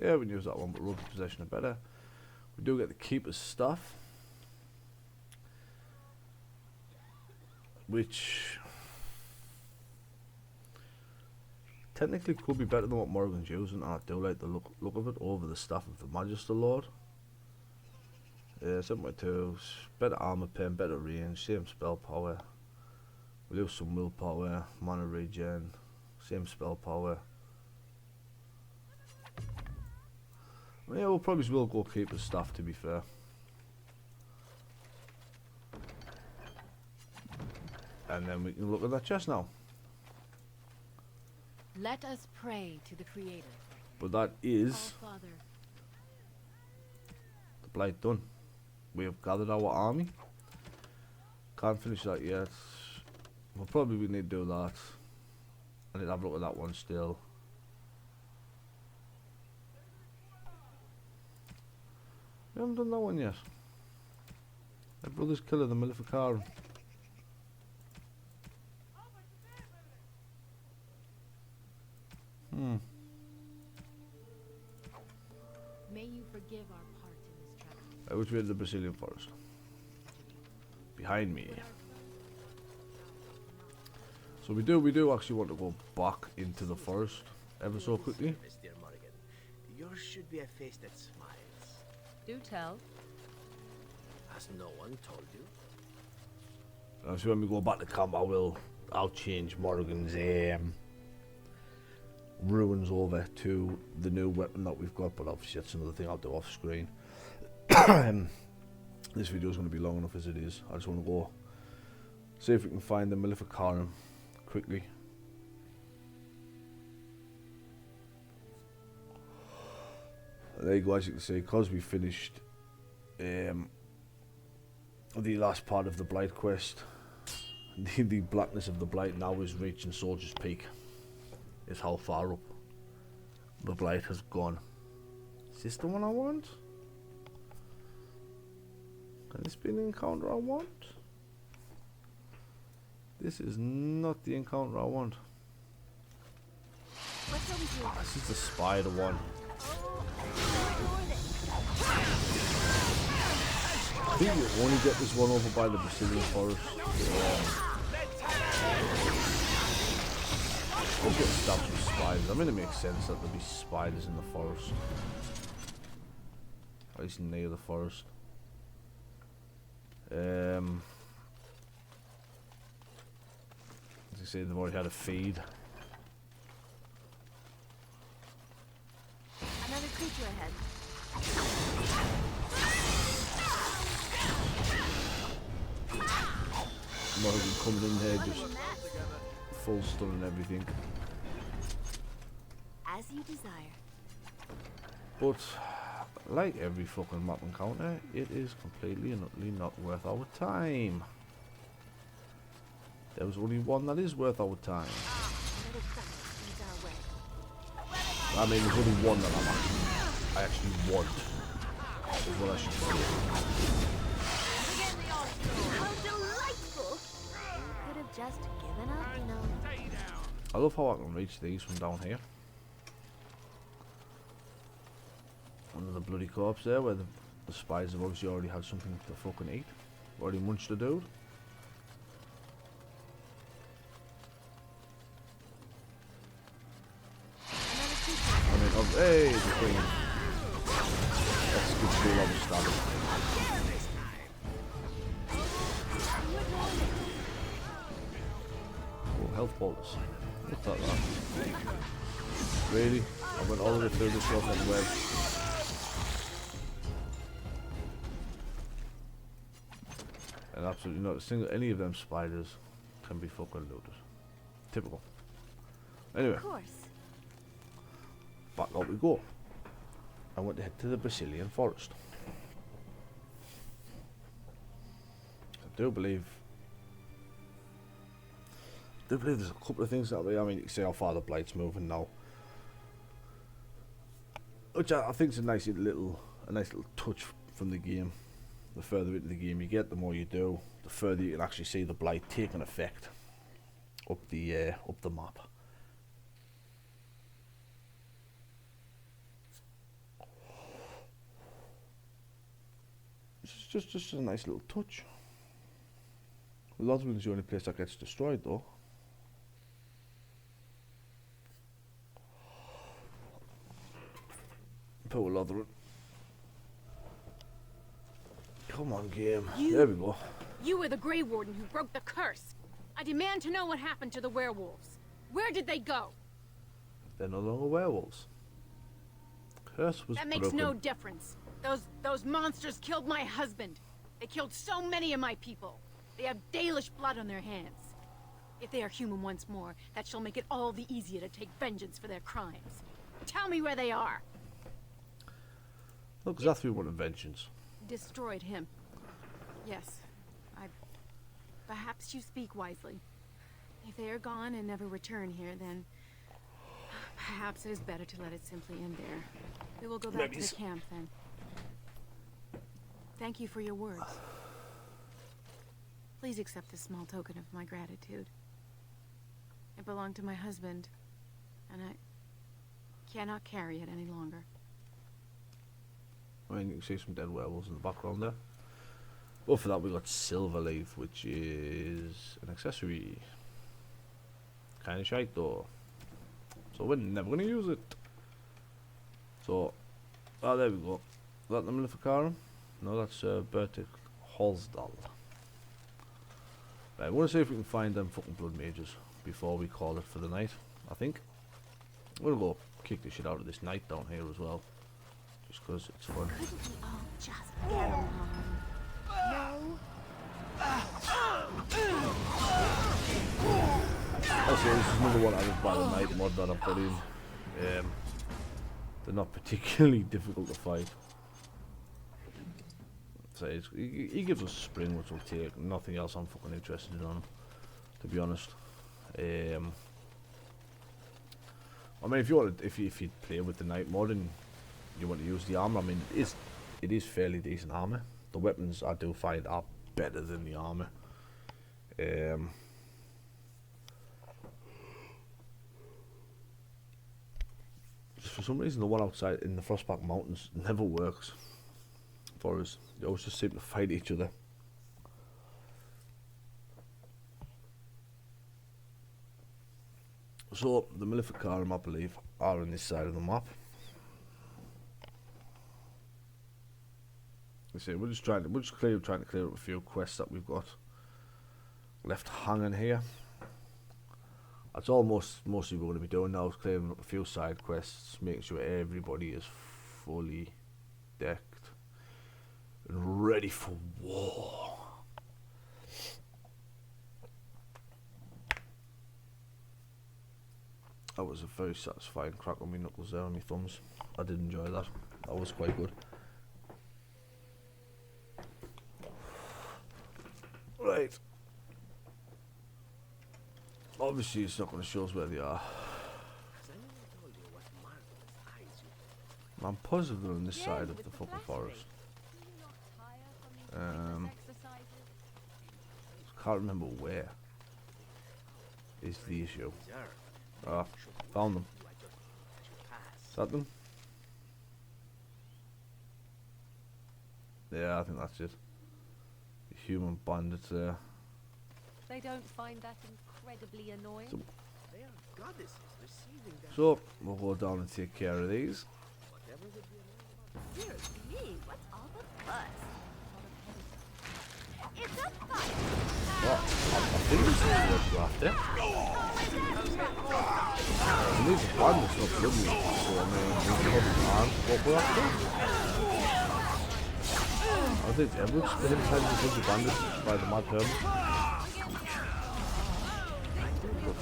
Yeah, we can use that one, but robes of possession are better. We do get the keeper's staff, which technically could be better than what Morrigan's using, and I do like the look of it over the staff of the Magister Lord. 7.2, better armor pen, better range, same spell power. We lose some willpower, mana regen, same spell power. Well, yeah, we'll probably will go keeper's staff, to be fair. And then we can look at that chest now. Let us pray to the Creator. But that is All Father. the blight done. We have gathered our army. Can't finish that yet. We'll probably need to do that. I need to have a look at that one still. We haven't done that one yet. My brother's killer, the Maleficarum. May you forgive our part in this tragedy. Which way is the Brazilian forest? Behind me. So we do actually want to go back into the forest ever so quickly. Dear Morrigan, yours should be a face that smiles. Do tell. Has no one told you? So when we go back to camp, I'll change Morrigan's ruins over to the new weapon that we've got, but obviously that's another thing I'll do off screen. This video is going to be long enough as it is. I just want to go see if we can find the Maleficarum quickly. There you go, as you can see, because we finished the last part of the Blight quest, the blackness of the Blight now is reaching Soldier's Peak. Is how far up the Blight has gone. Is this the one I want? Can this be the encounter I want? This is not the encounter I want. Oh, this is the spider one. I think you only get this one over by the Brazilian forest. We'll get stabbed with spiders. I mean, it makes sense that there'll be spiders in the forest. At least near the forest. As I say, they've already had a feed. Another creature ahead. Morgan coming in here just full stun and everything. As you desire. But like every fucking map encounter, it is completely and utterly not worth our time. There was only one that is worth our time. I mean, there's only one that I actually want. Is what I should say. How delightful! Could have just given up, you know. I love how I can reach these from down here. Under the bloody corpse there, where the spies have obviously already had something to fucking eat. Already munched the dude. I mean, oh, hey, the queen. That's a good skill level started. Oh, health bolts. What's that? Really? I went all the way through this fucking web. And absolutely not a single any of them spiders can be fucking looted. Typical. Anyway. Of course. Back out we go. I want to head to the Brazilian forest. I do believe there's a couple of things that way. I mean, you can see how far the Blight's moving now, which I think is a nice little touch from the game. The further into the game you get, the more you do, the further you can actually see the Blight taking effect up the map. It's just a nice little touch. Lodwin's the only place that gets destroyed though. Poor Lodwin. Come on, game. There we go. You were the Grey Warden who broke the curse. I demand to know what happened to the werewolves. Where did they go? They're no longer werewolves. Curse was That makes broken. no difference. Those monsters killed my husband. They killed so many of my people. They have Dalish blood on their hands. If they are human once more, that shall make it all the easier to take vengeance for their crimes. Tell me where they are. Look, Zathri wanted vengeance. Destroyed him. Yes. Perhaps you speak wisely. If they are gone and never return here, then perhaps it is better to let it simply end there. We will go back to the camp then. Thank you for your words. Please accept this small token of my gratitude. It belonged to my husband, and I cannot carry it any longer. I mean, you can see some dead werewolves in the background there. But for that, we got Silver Leaf, which is an accessory. Kind of shite though. So we're never going to use it. So, there we go. Is that the Maleficarum? No, that's Bertic Holsdal. Right, I want to see if we can find them fucking blood mages before we call it for the night, I think. We'll go kick the shit out of this knight down here as well. Just because it's fun. Couldn't we all just get along? No? Also, this is another one added by the knight mod that I've put in. They're not particularly difficult to fight. So he gives us spring, which will take. Nothing else I'm fucking interested in on him, to be honest. I mean, if you play with the knight mod and you want to use the armor, I mean, it is fairly decent armor. The weapons I do find are better than the armor. Just for some reason, the one outside in the Frostback Mountains never works for us. They always just seem to fight each other. So the Maleficarum, I believe, are on this side of the map. You see, we're just trying to clear up a few quests that we've got left hanging here. That's all mostly we're going to be doing now, is clearing up a few side quests, making sure everybody is fully decked and ready for war. That was a very satisfying crack on my knuckles there on my thumbs. I did enjoy that. That was quite good. Right. Obviously it's not going to show us where they are. I'm positive they're on this side of the fucking forest. Can't remember where is the issue. Ah, found them. Is that them? Yeah, I think that's it. The human bandits there. They don't find that incredibly annoying. So we'll go down and take care of these. Dear me, what's all the fuss? It's a fight! Well, I think this is what we're after. And these are bandits, not blood meat, so I mean, we can hold what we're after. I think everyone's been trying to kill the bandits by the mad term. But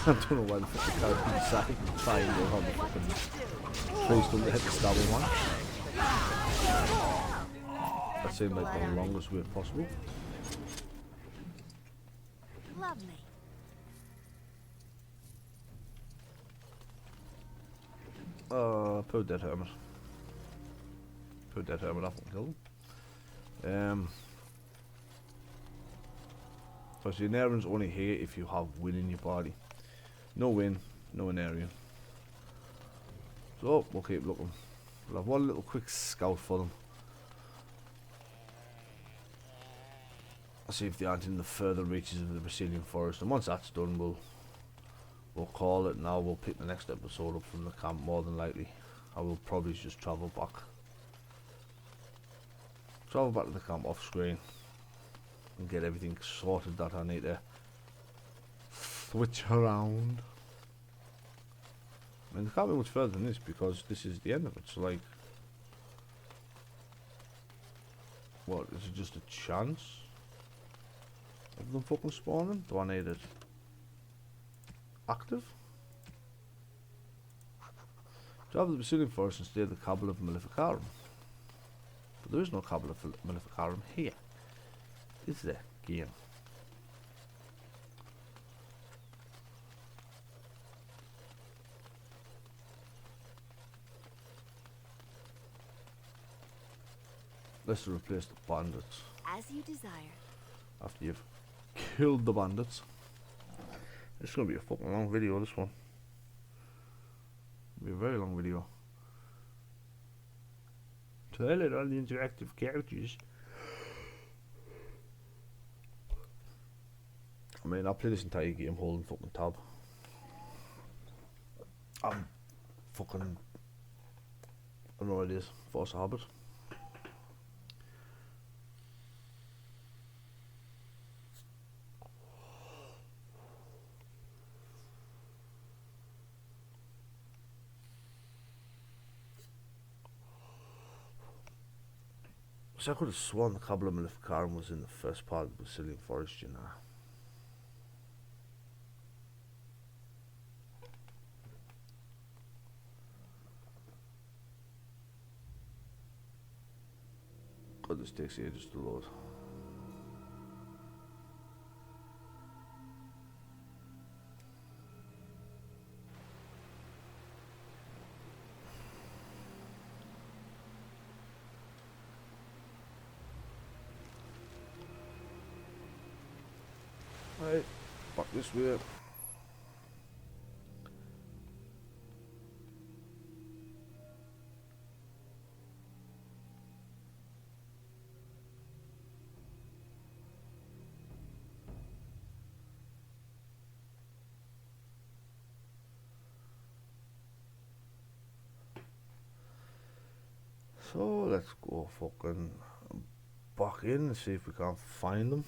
I don't know why the fucking character decided to try and go on the fucking trees to hit the stabbing one. That seemed like the longest way possible. Lovely. Poor dead hermit. Poor dead hermit, I fucking killed him. So the Inarian's only here if you have wind in your body. No wind, no Inarian. So we'll keep looking. We'll have one little quick scout for them. I'll see if they aren't in the further reaches of the Brazilian forest, and once that's done we'll call it. Now we'll pick the next episode up from the camp. More than likely I will probably just travel back to the camp off screen and get everything sorted that I need to switch around. I mean, it can't be much further than this because this is the end of it. So like, what, is it just a chance of them fucking spawning? Do I need it active? Travel the Brazilian forest and stay at the Cabal of Maleficarum. But there is no Cabal of Maleficarum here, is there, game? Let's replace the bandits. As you desire. After you've killed the bandits. It's gonna be a fucking long video, this one. It'll be a very long video. Toilet on the interactive characters. I mean, I play this entire game holding fucking tab. I'm fucking, I don't know what it is, force of habit. So I could have sworn the Cabal of Maleficarum was in the first part of the Brazilian forest, you know. God, this takes ages to load. Right, back this way. So let's go fucking back in and see if we can't find them.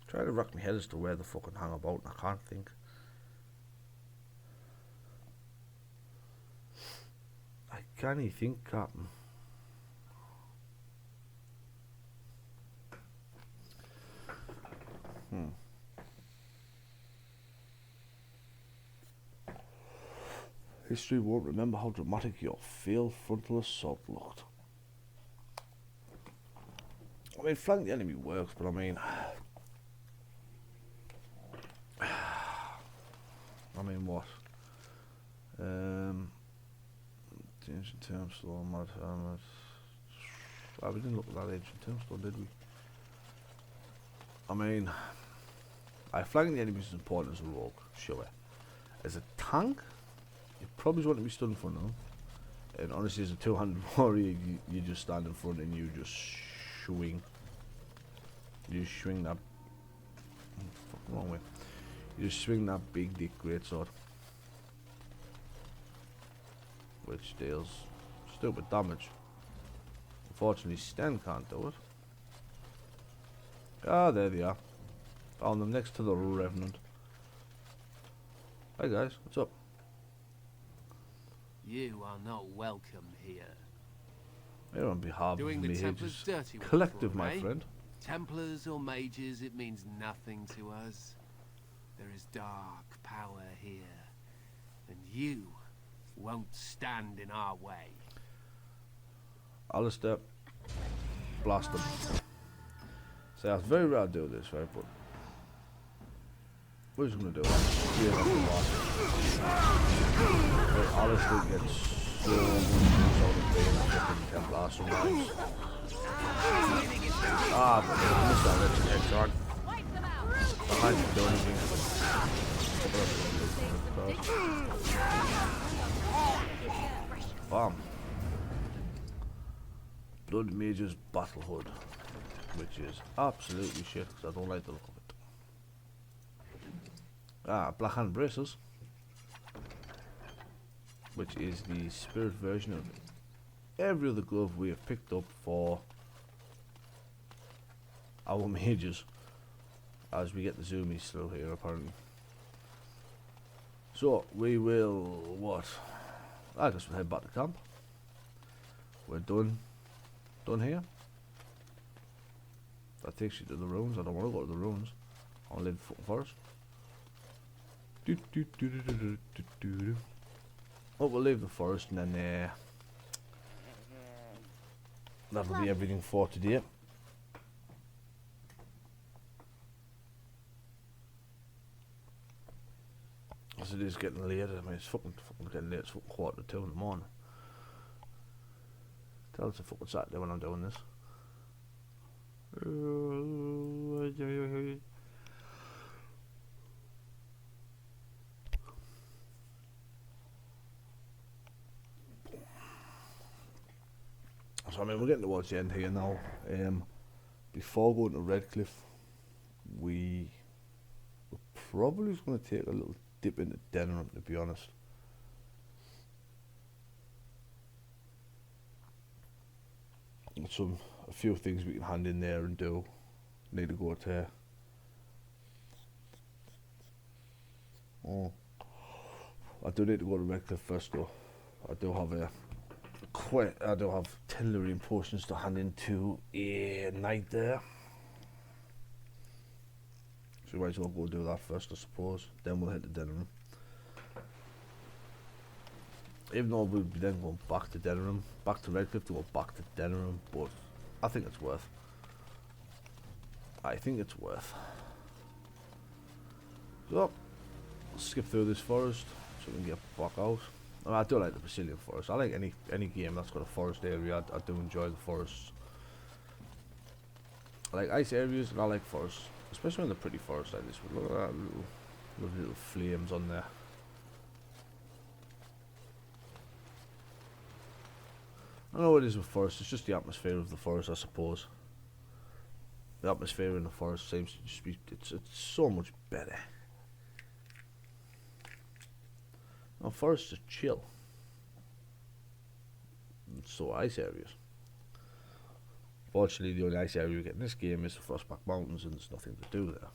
Try to rack my head as to where the fucking hang about and I can't think. I can't even think, Captain. History won't remember how dramatic your failed frontal assault looked. I mean, flank the enemy works, but I mean... what? The ancient tombstone, mad helmet. We didn't look at that ancient tombstone, did we? I mean... flanking the enemy is important as a rogue, sure. As a tank, you probably want to be stood in front of them. And honestly, as a two-handed warrior, you just stand in front and you just swing. You just swing that... fucking wrong way. You just swing that big dick greatsword. Which deals stupid damage. Unfortunately, Sten can't do it. Ah, there they are. Found them next to the Revenant. Hi guys, what's up? You are not welcome here. Here on behalf Doing of the me, Templars' dirty work collective, for 'em, my eh? friend. Templars or mages, it means nothing to us. There is dark power here, and you won't stand in our way. Alistair, blast them. So it's very rare to do this, right? But we're just gonna do it. Yeah, that's the blast. Right, Alistair gets so much out of being a fucking Templar sometimes. Ah, but I missed that wretched extract. I can't do anything. Bam. Blood Mage's Battle Hood, which is absolutely shit because I don't like the look of it. Black Hand Braces, which is the spirit version of every other glove we have picked up for our mages as we get the zoomies through here apparently. So we will I guess we'll head back to camp. We're done here. That takes you to the ruins. I don't want to go to the ruins. I want to live in the fucking forest. Oh, we'll leave the forest and then that'll be everything for today. As it is getting late. I mean, it's fucking getting late. It's fucking 1:45 in the morning. Tell it's a fucking Saturday when I'm doing this. So I mean, we're getting towards the end here now. Before going to Redcliffe, we're probably just going to take a little dip into Denham, to be honest. A few things we can hand in there and do. Need to go to I do need to go to Redcliffe first though. I do have I do have 10 lyrium potions to hand into a knight there. So we might as well go do that first, I suppose. Then we'll hit the Denham. Even though we'll be then going back to Denham, back to Redcliffe to go back to Denham, but I think it's worth. I think it's worth. So, we'll skip through this forest so we can get back out. I mean, I do like the Brazilian forest. I like any game that's got a forest area. I do enjoy the forests. I like ice areas and I like forests, especially when they're pretty forests like this. Look at that little flames on there. I know it is with forests, it's just the atmosphere of the forest, I suppose. The atmosphere in the forest seems to just be, it's so much better. Now, forests are chill. And so are ice areas. Fortunately, the only ice area we get in this game is the Frostback Mountains, and there's nothing to do there.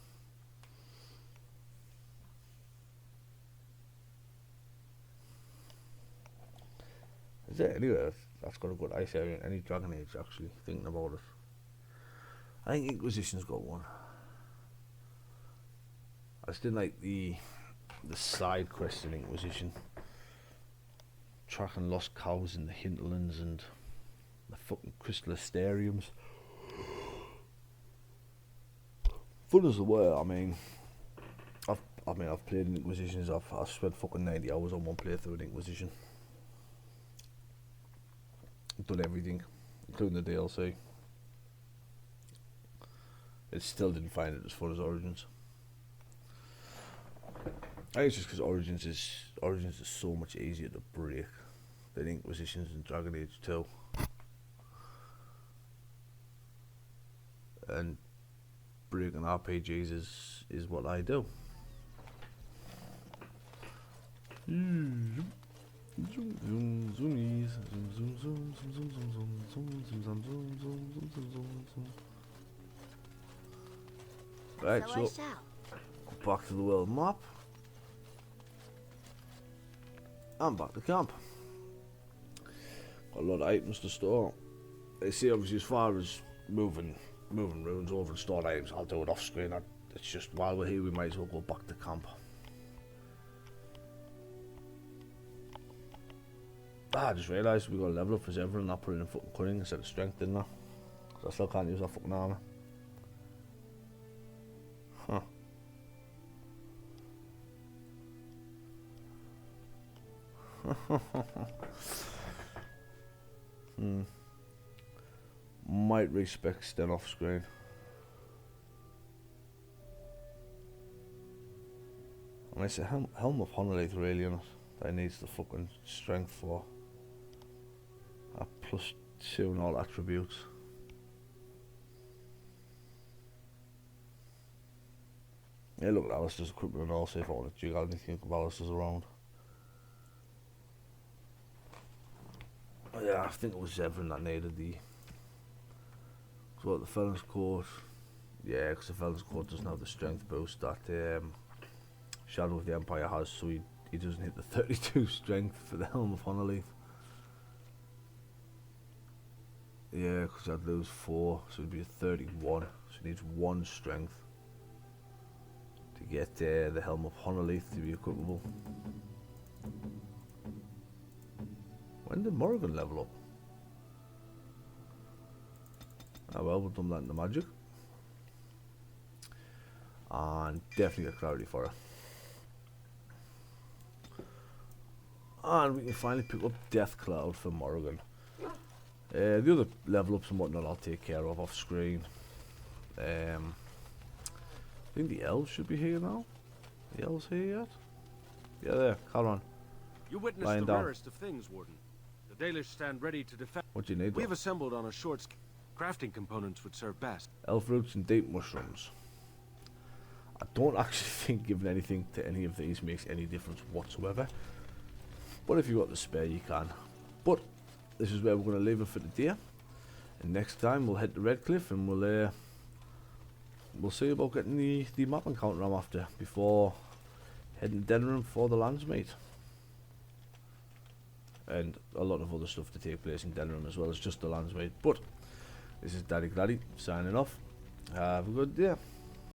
Is there anywhere that's got a good ice area in any Dragon Age, actually, thinking about it? I think Inquisition's got one. I just didn't like the side quests in Inquisition. Tracking lost cows in the hinterlands and the fucking crystal asteriums. Fun as they were, I mean, I've played in Inquisitions. I've spent fucking 90 hours on one playthrough in Inquisition. Done everything, including the DLC. It still didn't find it as fun as Origins. I think it's just because Origins is so much easier to break than Inquisitions and Dragon Age 2. And breaking RPGs is what I do. Zoom zoom zoomies, zoom zoom zoom zoom zoom zoom zoom zoom zoom zoom zoom zoom zoom zoom. Right, so go back to the world map. I'm back to camp. Got a lot of items to store. They say obviously as far as moving runes over and storing items, I'll do it off screen. It's just while we're here we might as well go back to camp. I just realised we got to level up for everyone and not put in fucking cunning instead of strength, didn't I? Because I still can't use that fucking armour. Huh. Might respec still off screen. And it's a Helm of Honolith really in it. That needs the fucking strength for. A +2 in all attributes. Yeah, look at Alistair's equipment and all, see if I want to jig out anything of Alistair's around. Oh, yeah, I think it was Zevran that needed the. So the Felon's Court. Yeah, because the Felon's Court doesn't have the strength boost that Shadow of the Empire has, so he doesn't hit the 32 strength for the Helm of Honolith. Yeah, because I'd lose 4, so it'd be a 31. So he needs 1 strength to get the Helm of Honolith to be equipable. When did Morrigan level up? Oh well, we've done that in the magic. And definitely get clarity for it. And we can finally pick up Death Cloud for Morrigan. The other level ups and whatnot I'll take care of off screen. I think the elves should be here now. The elves here yet? Yeah, there. Come on. You witnessed Lying the down. rarest of things, Warden. The Dalish stand ready to defend. What do you need? We've assembled on a short. Crafting components would serve best. Elf roots and deep mushrooms. I don't actually think giving anything to any of these makes any difference whatsoever. But if you've got the spare, you can. But this is where we're going to leave it for today. And next time we'll head to Redcliffe and we'll see about getting the map encounter I'm after before heading to Denham for the lands meet. and a lot of other stuff to take place in Denham as well as just the Landsmaid. But this is Daddy Gladdy signing off. Have a good day.